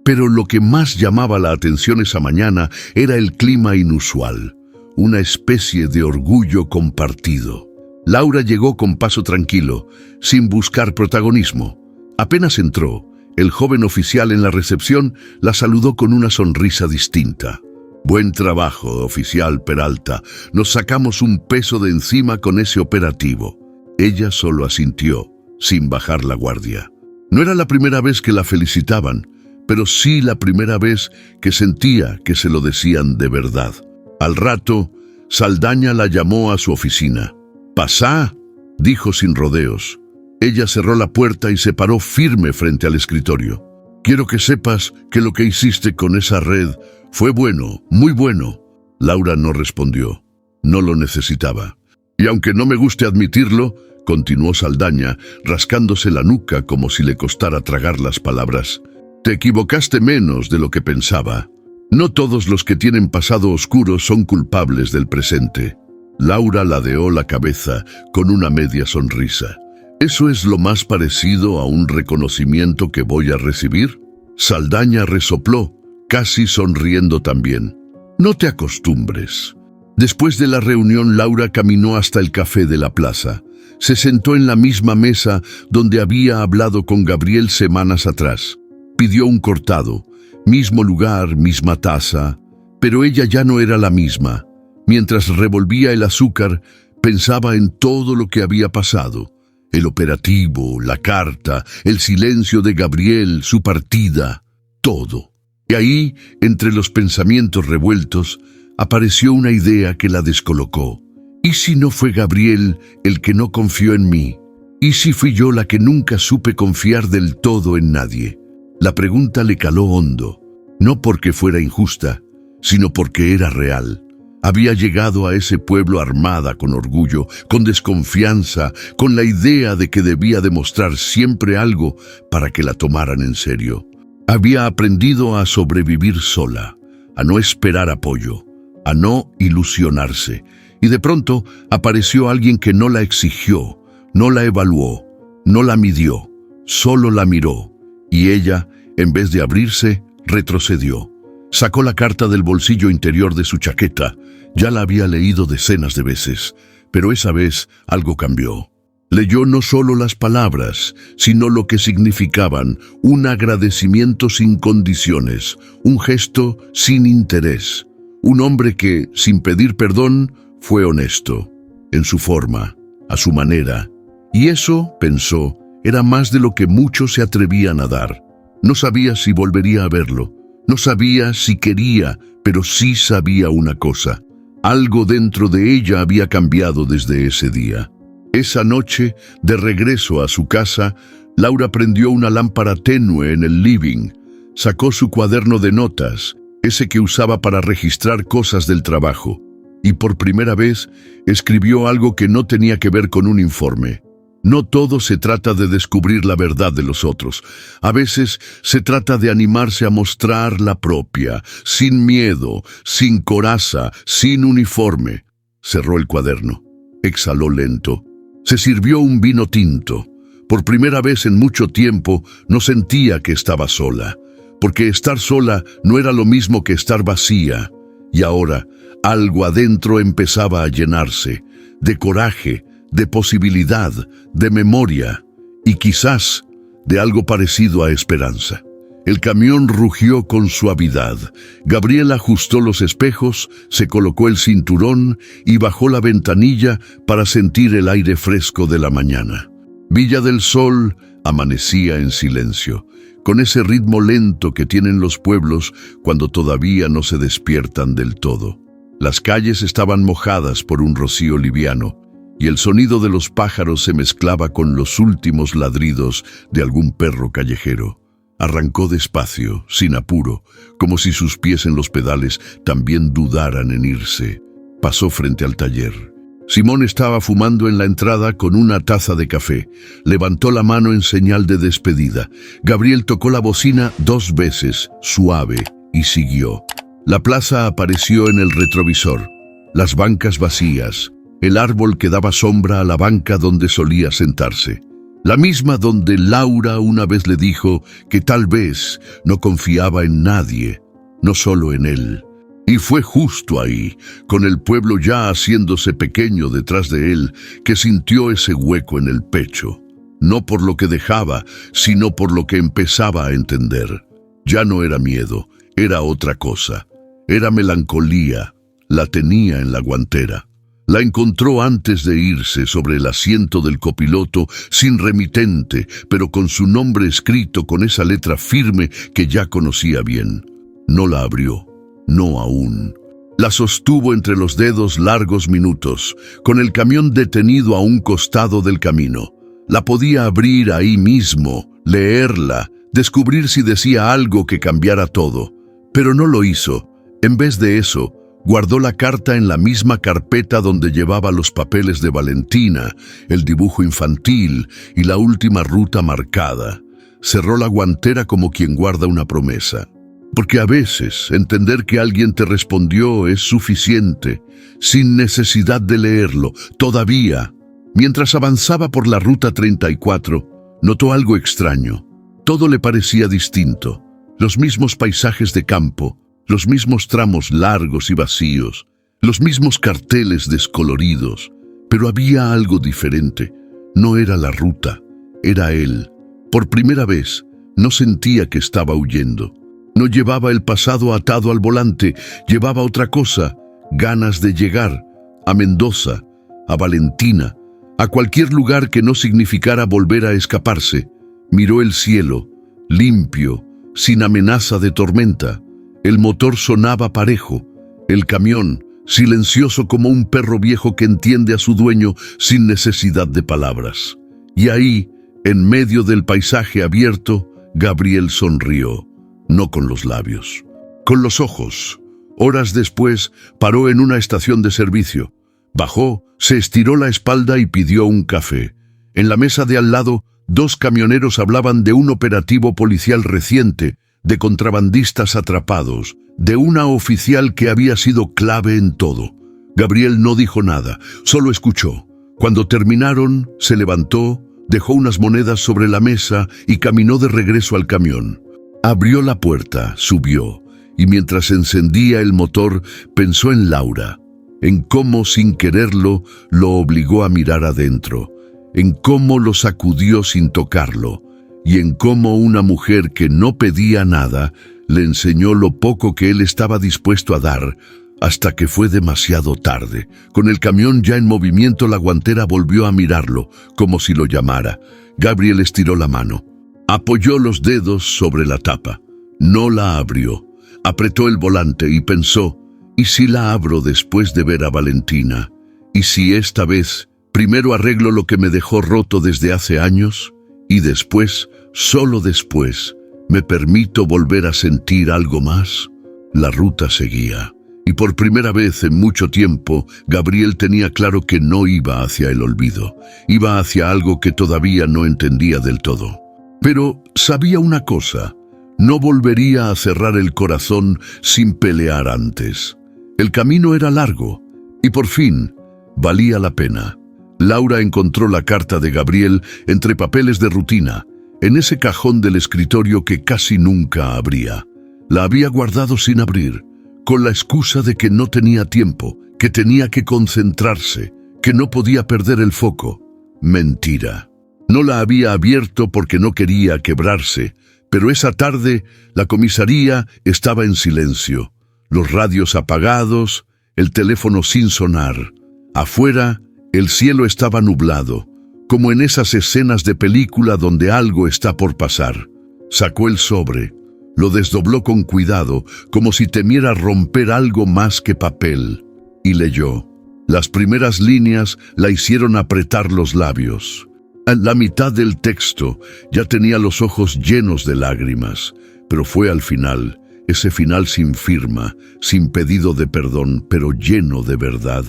Pero lo que más llamaba la atención esa mañana era el clima inusual. Una especie de orgullo compartido. Laura llegó con paso tranquilo, sin buscar protagonismo. Apenas entró, el joven oficial en la recepción la saludó con una sonrisa distinta. «Buen trabajo, oficial Peralta. Nos sacamos un peso de encima con ese operativo». Ella solo asintió, sin bajar la guardia. No era la primera vez que la felicitaban, pero sí la primera vez que sentía que se lo decían de verdad. Al rato, Saldaña la llamó a su oficina. «Pasá», dijo sin rodeos. Ella cerró la puerta y se paró firme frente al escritorio. «Quiero que sepas que lo que hiciste con esa red fue bueno, muy bueno». Laura no respondió. No lo necesitaba. «Y aunque no me guste admitirlo», continuó Saldaña, rascándose la nuca como si le costara tragar las palabras, «te equivocaste menos de lo que pensaba. No todos los que tienen pasado oscuro son culpables del presente». Laura ladeó la cabeza con una media sonrisa. «¿Eso es lo más parecido a un reconocimiento que voy a recibir?». Saldaña resopló, casi sonriendo también. «No te acostumbres». Después de la reunión, Laura caminó hasta el café de la plaza. Se sentó en la misma mesa donde había hablado con Gabriel semanas atrás. Pidió un cortado. Mismo lugar, misma taza, pero ella ya no era la misma. Mientras revolvía el azúcar, pensaba en todo lo que había pasado. El operativo, la carta, el silencio de Gabriel, su partida, todo. Y ahí, entre los pensamientos revueltos, apareció una idea que la descolocó. ¿Y si no fue Gabriel el que no confió en mí? ¿Y si fui yo la que nunca supe confiar del todo en nadie? La pregunta le caló hondo, no porque fuera injusta, sino porque era real. Había llegado a ese pueblo armada con orgullo, con desconfianza, con la idea de que debía demostrar siempre algo para que la tomaran en serio. Había aprendido a sobrevivir sola, a no esperar apoyo, a no ilusionarse, y de pronto apareció alguien que no la exigió, no la evaluó, No la midió, solo la miró, y ella, en vez de abrirse, retrocedió. Sacó la carta del bolsillo interior de su chaqueta. Ya la había leído decenas de veces, pero esa vez algo cambió. Leyó no solo las palabras, sino lo que significaban: un agradecimiento sin condiciones, un gesto sin interés, un hombre que, sin pedir perdón, fue honesto, en su forma, a su manera. Y eso, pensó, era más de lo que muchos se atrevían a dar. No sabía si volvería a verlo, no sabía si quería, pero sí sabía una cosa: algo dentro de ella había cambiado desde ese día. Esa noche, de regreso a su casa, Laura prendió una lámpara tenue en el living, sacó su cuaderno de notas, ese que usaba para registrar cosas del trabajo, y por primera vez escribió algo que no tenía que ver con un informe. No todo se trata de descubrir la verdad de los otros. A veces se trata de animarse a mostrar la propia, sin miedo, sin coraza, sin uniforme. Cerró el cuaderno, exhaló lento. Se sirvió un vino tinto. Por primera vez en mucho tiempo no sentía que estaba sola, porque estar sola no era lo mismo que estar vacía. Y ahora algo adentro empezaba a llenarse, de coraje, de posibilidad, de memoria, y quizás de algo parecido a esperanza. El camión rugió con suavidad. Gabriel ajustó los espejos, se colocó el cinturón y bajó la ventanilla para sentir el aire fresco de la mañana. Villa del Sol amanecía en silencio, con ese ritmo lento que tienen los pueblos cuando todavía no se despiertan del todo. Las calles estaban mojadas por un rocío liviano, y el sonido de los pájaros se mezclaba con los últimos ladridos de algún perro callejero. Arrancó despacio, sin apuro, como si sus pies en los pedales también dudaran en irse. Pasó frente al taller. Simón estaba fumando en la entrada con una taza de café. Levantó la mano en señal de despedida. Gabriel tocó la bocina 2 veces, suave, y siguió. La plaza apareció en el retrovisor. Las bancas vacías. El árbol que daba sombra a la banca donde solía sentarse. La misma donde Laura una vez le dijo que tal vez no confiaba en nadie, no solo en él. Y fue justo ahí, con el pueblo ya haciéndose pequeño detrás de él, que sintió ese hueco en el pecho. No por lo que dejaba, sino por lo que empezaba a entender. Ya no era miedo, era otra cosa. Era melancolía, la tenía en la guantera. La encontró antes de irse sobre el asiento del copiloto, sin remitente, pero con su nombre escrito con esa letra firme que ya conocía bien. No la abrió, no aún. La sostuvo entre los dedos largos minutos, con el camión detenido a un costado del camino. La podía abrir ahí mismo, leerla, descubrir si decía algo que cambiara todo. Pero no lo hizo. En vez de eso, guardó la carta en la misma carpeta donde llevaba los papeles de Valentina, el dibujo infantil y la última ruta marcada. Cerró la guantera como quien guarda una promesa. Porque a veces entender que alguien te respondió es suficiente, sin necesidad de leerlo. Todavía, mientras avanzaba por la ruta 34, notó algo extraño. Todo le parecía distinto. Los mismos paisajes de campo, los mismos tramos largos y vacíos, los mismos carteles descoloridos, pero había algo diferente. No era la ruta, era él. Por primera vez, no sentía que estaba huyendo. No llevaba el pasado atado al volante, llevaba otra cosa, ganas de llegar, a Mendoza, a Valentina, a cualquier lugar que no significara volver a escaparse. Miró el cielo, limpio, sin amenaza de tormenta. El motor sonaba parejo, el camión, silencioso como un perro viejo que entiende a su dueño sin necesidad de palabras. Y ahí, en medio del paisaje abierto, Gabriel sonrió, no con los labios, con los ojos. Horas después, paró en una estación de servicio. Bajó, se estiró la espalda y pidió un café. En la mesa de al lado, 2 camioneros hablaban de un operativo policial reciente, de contrabandistas atrapados, de una oficial que había sido clave en todo. Gabriel no dijo nada, solo escuchó. Cuando terminaron, se levantó, Dejó unas monedas sobre la mesa y caminó de regreso al camión. Abrió la puerta, subió, y mientras encendía el motor, pensó en Laura, en cómo, sin quererlo, lo obligó a mirar adentro, en cómo lo sacudió sin tocarlo, y en cómo una mujer que no pedía nada le enseñó lo poco que él estaba dispuesto a dar, hasta que fue demasiado tarde. Con el camión ya en movimiento, la guantera volvió a mirarlo, como si lo llamara. Gabriel estiró la mano. Apoyó los dedos sobre la tapa. No la abrió. Apretó el volante y pensó, ¿y si la abro después de ver a Valentina? ¿Y si esta vez primero arreglo lo que me dejó roto desde hace años? Y después, solo después, ¿me permito volver a sentir algo más? La ruta seguía. Y por primera vez en mucho tiempo, Gabriel tenía claro que no iba hacia el olvido. Iba hacia algo que todavía no entendía del todo. Pero sabía una cosa: no volvería a cerrar el corazón sin pelear antes. El camino era largo y por fin valía la pena. Laura encontró la carta de Gabriel entre papeles de rutina, en ese cajón del escritorio que casi nunca abría. La había guardado sin abrir, con la excusa de que no tenía tiempo, que tenía que concentrarse, que no podía perder el foco. Mentira. No la había abierto porque no quería quebrarse, pero esa tarde la comisaría estaba en silencio, los radios apagados, el teléfono sin sonar. Afuera, el cielo estaba nublado, como en esas escenas de película donde algo está por pasar. Sacó el sobre, lo desdobló con cuidado, como si temiera romper algo más que papel, y leyó. Las primeras líneas la hicieron apretar los labios. A la mitad del texto ya tenía los ojos llenos de lágrimas, pero fue al final, ese final sin firma, sin pedido de perdón, pero lleno de verdad,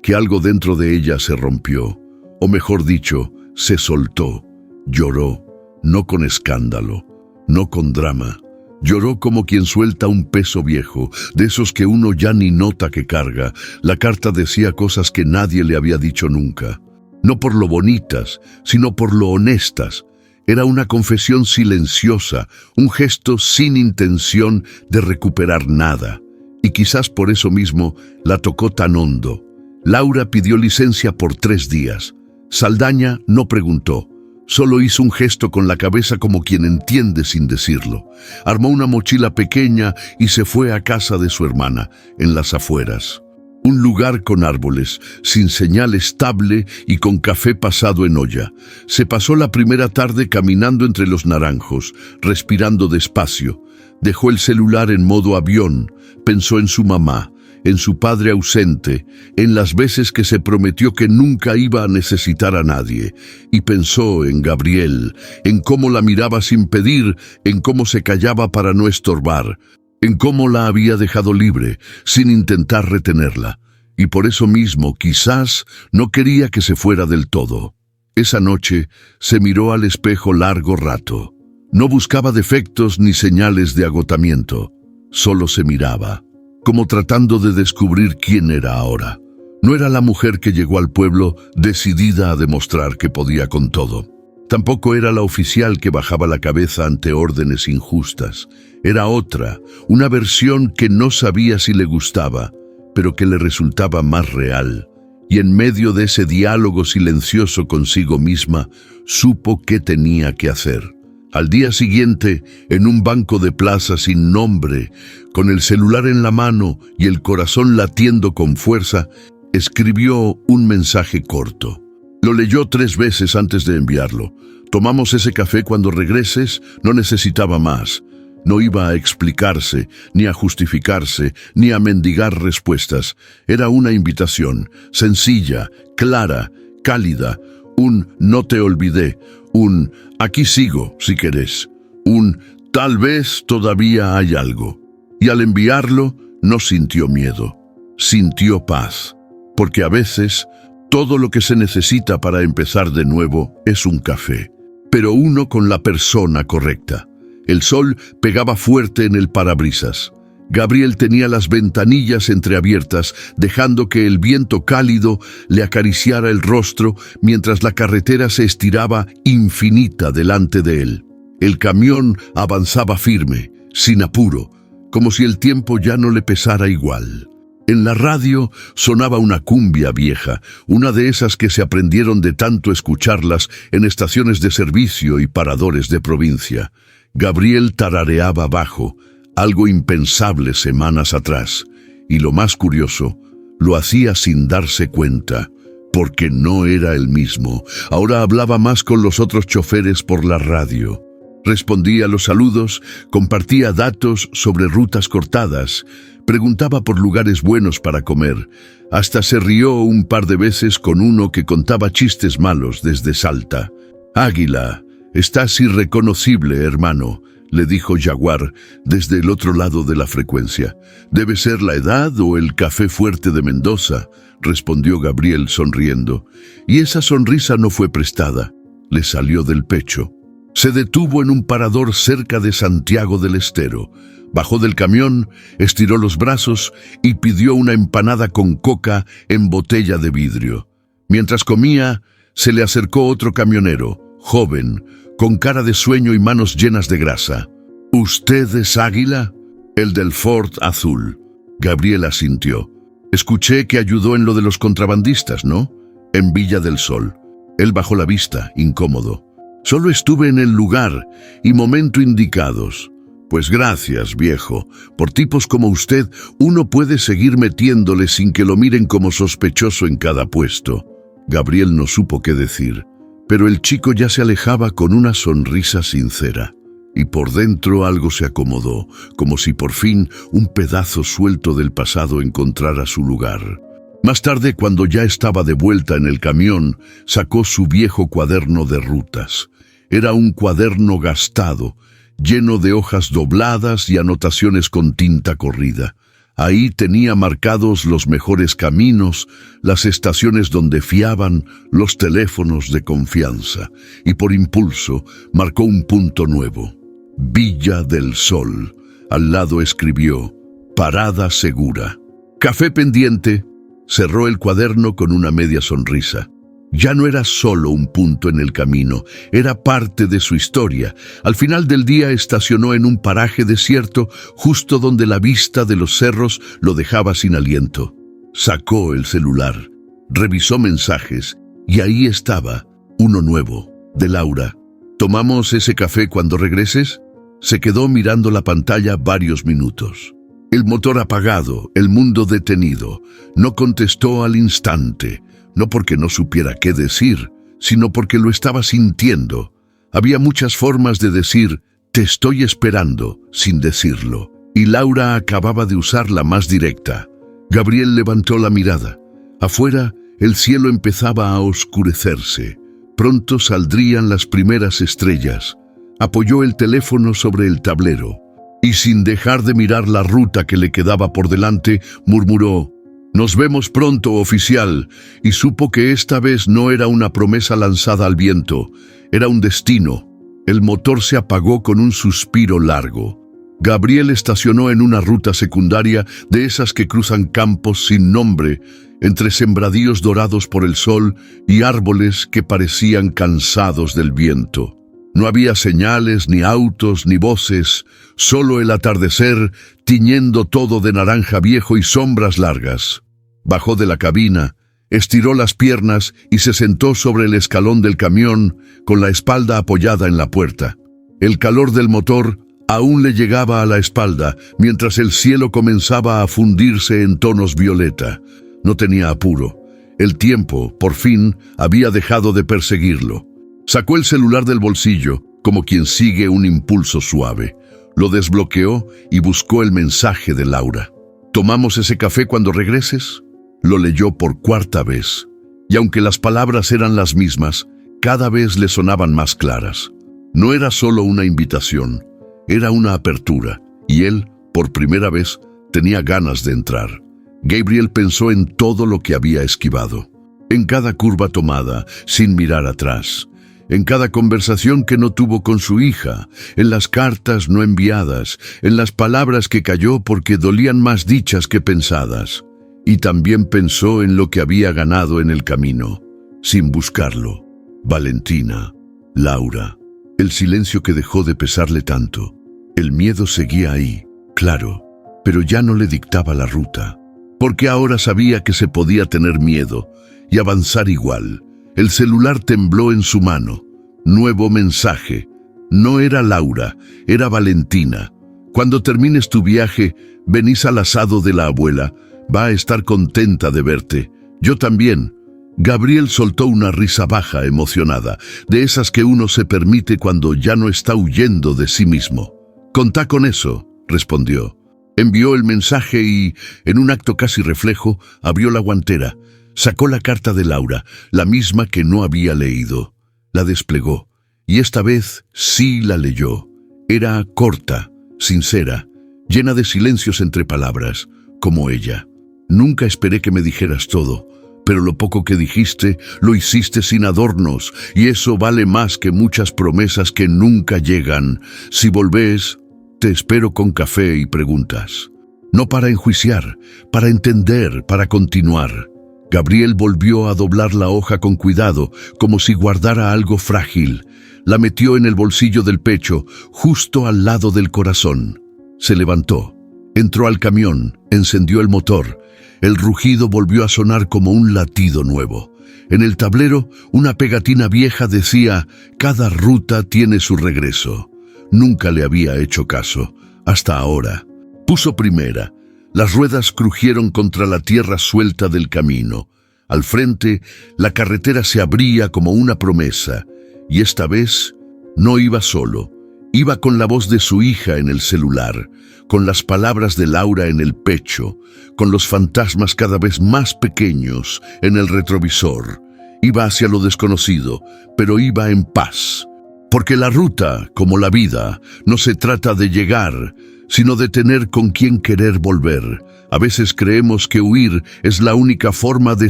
que algo dentro de ella se rompió, o mejor dicho, se soltó. Lloró, no con escándalo, no con drama. Lloró como quien suelta un peso viejo, de esos que uno ya ni nota que carga. La carta decía cosas que nadie le había dicho nunca. No por lo bonitas, sino por lo honestas. Era una confesión silenciosa, un gesto sin intención de recuperar nada. Y quizás por eso mismo la tocó tan hondo. Laura pidió licencia por 3 días. Saldaña no preguntó. Solo hizo un gesto con la cabeza como quien entiende sin decirlo. Armó una mochila pequeña y se fue a casa de su hermana, en las afueras. Un lugar con árboles, sin señal estable y con café pasado en olla. Se pasó la primera tarde caminando entre los naranjos, respirando despacio. Dejó el celular en modo avión, pensó en su mamá, en su padre ausente, en las veces que se prometió que nunca iba a necesitar a nadie, y pensó en Gabriel, en cómo la miraba sin pedir, en cómo se callaba para no estorbar, en cómo la había dejado libre, sin intentar retenerla, y por eso mismo quizás no quería que se fuera del todo. Esa noche se miró al espejo largo rato. No buscaba defectos ni señales de agotamiento, solo se miraba, como tratando de descubrir quién era ahora. No era la mujer que llegó al pueblo decidida a demostrar que podía con todo. Tampoco era la oficial que bajaba la cabeza ante órdenes injustas. Era otra, una versión que no sabía si le gustaba, pero que le resultaba más real. Y en medio de ese diálogo silencioso consigo misma, supo qué tenía que hacer. Al día siguiente, en un banco de plaza sin nombre, con el celular en la mano y el corazón latiendo con fuerza, escribió un mensaje corto. Lo leyó 3 veces antes de enviarlo. Tomamos ese café cuando regreses, no necesitaba más. No iba a explicarse, ni a justificarse, ni a mendigar respuestas. Era una invitación, sencilla, clara, cálida, un no te olvidé, un aquí sigo si querés, un tal vez todavía hay algo. Y al enviarlo no sintió miedo, sintió paz, porque a veces todo lo que se necesita para empezar de nuevo es un café, pero uno con la persona correcta. El sol pegaba fuerte en el parabrisas. Gabriel tenía las ventanillas entreabiertas, dejando que el viento cálido le acariciara el rostro mientras la carretera se estiraba infinita delante de él. El camión avanzaba firme, sin apuro, como si el tiempo ya no le pesara igual. En la radio sonaba una cumbia vieja, una de esas que se aprendieron de tanto escucharlas en estaciones de servicio y paradores de provincia. Gabriel tarareaba bajo, algo impensable semanas atrás, y lo más curioso, lo hacía sin darse cuenta, porque no era el mismo. Ahora hablaba más con los otros choferes por la radio. Respondía a los saludos, compartía datos sobre rutas cortadas, preguntaba por lugares buenos para comer. Hasta se rió un par de veces con uno que contaba chistes malos desde Salta. «Águila, estás irreconocible, hermano», le dijo Jaguar desde el otro lado de la frecuencia. «Debe ser la edad o el café fuerte de Mendoza», respondió Gabriel sonriendo. Y esa sonrisa no fue prestada, le salió del pecho. Se detuvo en un parador cerca de Santiago del Estero. Bajó del camión, estiró los brazos y pidió una empanada con coca en botella de vidrio. Mientras comía, se le acercó otro camionero, joven, con cara de sueño y manos llenas de grasa. «¿Usted es Águila?» «El del Ford azul». Gabriel asintió. «Escuché que ayudó en lo de los contrabandistas, ¿no?» «En Villa del Sol». Él bajó la vista, incómodo. «Solo estuve en el lugar y momento indicados». «Pues gracias, viejo. Por tipos como usted, uno puede seguir metiéndole sin que lo miren como sospechoso en cada puesto». Gabriel no supo qué decir, pero el chico ya se alejaba con una sonrisa sincera. Y por dentro algo se acomodó, como si por fin un pedazo suelto del pasado encontrara su lugar. Más tarde, cuando ya estaba de vuelta en el camión, sacó su viejo cuaderno de rutas. Era un cuaderno gastado, lleno de hojas dobladas y anotaciones con tinta corrida. Ahí tenía marcados los mejores caminos, las estaciones donde fiaban, los teléfonos de confianza. Y por impulso, marcó un punto nuevo. Villa del Sol. Al lado escribió, «Parada segura». «Café pendiente». Cerró el cuaderno con una media sonrisa. Ya no era solo un punto en el camino, era parte de su historia. Al final del día estacionó en un paraje desierto, justo donde la vista de los cerros lo dejaba sin aliento. Sacó el celular, revisó mensajes, y ahí estaba, uno nuevo, de Laura. «¿Tomamos ese café cuando regreses?» Se quedó mirando la pantalla varios minutos. El motor apagado, el mundo detenido. No contestó al instante. No porque no supiera qué decir, sino porque lo estaba sintiendo. Había muchas formas de decir, «te estoy esperando», sin decirlo. Y Laura acababa de usar la más directa. Gabriel levantó la mirada. Afuera, el cielo empezaba a oscurecerse. Pronto saldrían las primeras estrellas. Apoyó el teléfono sobre el tablero. Y sin dejar de mirar la ruta que le quedaba por delante, murmuró, «Nos vemos pronto, oficial», y supo que esta vez no era una promesa lanzada al viento, era un destino. El motor se apagó con un suspiro largo. Gabriel estacionó en una ruta secundaria de esas que cruzan campos sin nombre, entre sembradíos dorados por el sol y árboles que parecían cansados del viento. No había señales, ni autos, ni voces, solo el atardecer tiñendo todo de naranja viejo y sombras largas. Bajó de la cabina, estiró las piernas y se sentó sobre el escalón del camión con la espalda apoyada en la puerta. El calor del motor aún le llegaba a la espalda mientras el cielo comenzaba a fundirse en tonos violeta. No tenía apuro. El tiempo, por fin, había dejado de perseguirlo. Sacó el celular del bolsillo, como quien sigue un impulso suave. Lo desbloqueó y buscó el mensaje de Laura. «¿Tomamos ese café cuando regreses?» Lo leyó por cuarta vez. Y aunque las palabras eran las mismas, cada vez le sonaban más claras. No era solo una invitación, era una apertura. Y él, por primera vez, tenía ganas de entrar. Gabriel pensó en todo lo que había esquivado. En cada curva tomada, sin mirar atrás. en cada conversación que no tuvo con su hija, en las cartas no enviadas, en las palabras que calló porque dolían más dichas que pensadas. Y también pensó en lo que había ganado en el camino, sin buscarlo. Valentina, Laura, el silencio que dejó de pesarle tanto. El miedo seguía ahí, claro, pero ya no le dictaba la ruta, porque ahora sabía que se podía tener miedo y avanzar igual. El celular tembló en su mano. Nuevo mensaje. No era Laura, era Valentina. Cuando termines tu viaje, venís al asado de la abuela. Va a estar contenta de verte. Yo también. Gabriel soltó una risa baja, emocionada, de esas que uno se permite cuando ya no está huyendo de sí mismo. «Contá con eso», respondió. Envió el mensaje y, en un acto casi reflejo, abrió la guantera. Sacó la carta de Laura, la misma que no había leído. La desplegó, y esta vez sí la leyó. Era corta, sincera, llena de silencios entre palabras, como ella. «Nunca esperé que me dijeras todo, pero lo poco que dijiste, lo hiciste sin adornos, y eso vale más que muchas promesas que nunca llegan. Si volvés, te espero con café y preguntas. No para enjuiciar, para entender, para continuar». Gabriel volvió a doblar la hoja con cuidado, como si guardara algo frágil. La metió en el bolsillo del pecho, justo al lado del corazón. Se levantó, entró al camión, encendió el motor. El rugido volvió a sonar como un latido nuevo. En el tablero, una pegatina vieja decía: «Cada ruta tiene su regreso». Nunca le había hecho caso, hasta ahora. Puso primera. Las ruedas crujieron contra la tierra suelta del camino. Al frente, la carretera se abría como una promesa. Y esta vez, no iba solo. Iba con la voz de su hija en el celular, con las palabras de Laura en el pecho, con los fantasmas cada vez más pequeños en el retrovisor. Iba hacia lo desconocido, pero iba en paz. Porque la ruta, como la vida, no se trata de llegar, sino de tener con quien querer volver. A veces creemos que huir es la única forma de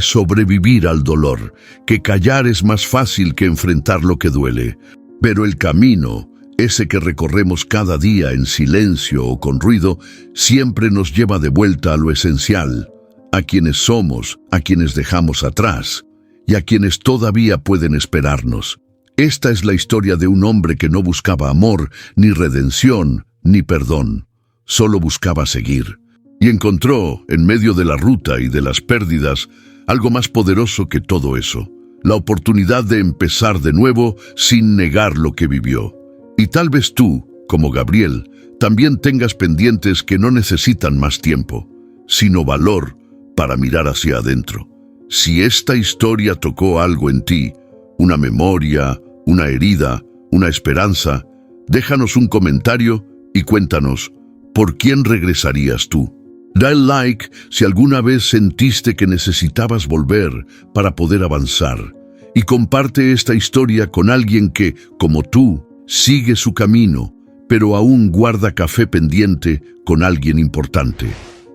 sobrevivir al dolor, que callar es más fácil que enfrentar lo que duele. Pero el camino, ese que recorremos cada día en silencio o con ruido, siempre nos lleva de vuelta a lo esencial, a quienes somos, a quienes dejamos atrás y a quienes todavía pueden esperarnos. Esta es la historia de un hombre que no buscaba amor, ni redención, ni perdón. Solo buscaba seguir. Y encontró, en medio de la ruta y de las pérdidas, algo más poderoso que todo eso: la oportunidad de empezar de nuevo sin negar lo que vivió. Y tal vez tú, como Gabriel, también tengas pendientes que no necesitan más tiempo, sino valor para mirar hacia adentro. Si esta historia tocó algo en ti, una memoria, una herida, una esperanza, déjanos un comentario y cuéntanos, ¿por quién regresarías tú? Da el like si alguna vez sentiste que necesitabas volver para poder avanzar. Y comparte esta historia con alguien que, como tú, sigue su camino, pero aún guarda café pendiente con alguien importante.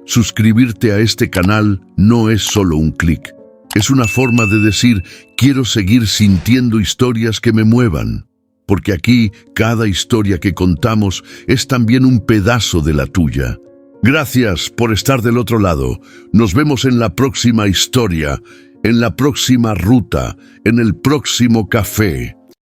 Suscribirte a este canal no es solo un clic. Es una forma de decir: quiero seguir sintiendo historias que me muevan. Porque aquí, cada historia que contamos es también un pedazo de la tuya. Gracias por estar del otro lado. Nos vemos en la próxima historia, en la próxima ruta, en el próximo café.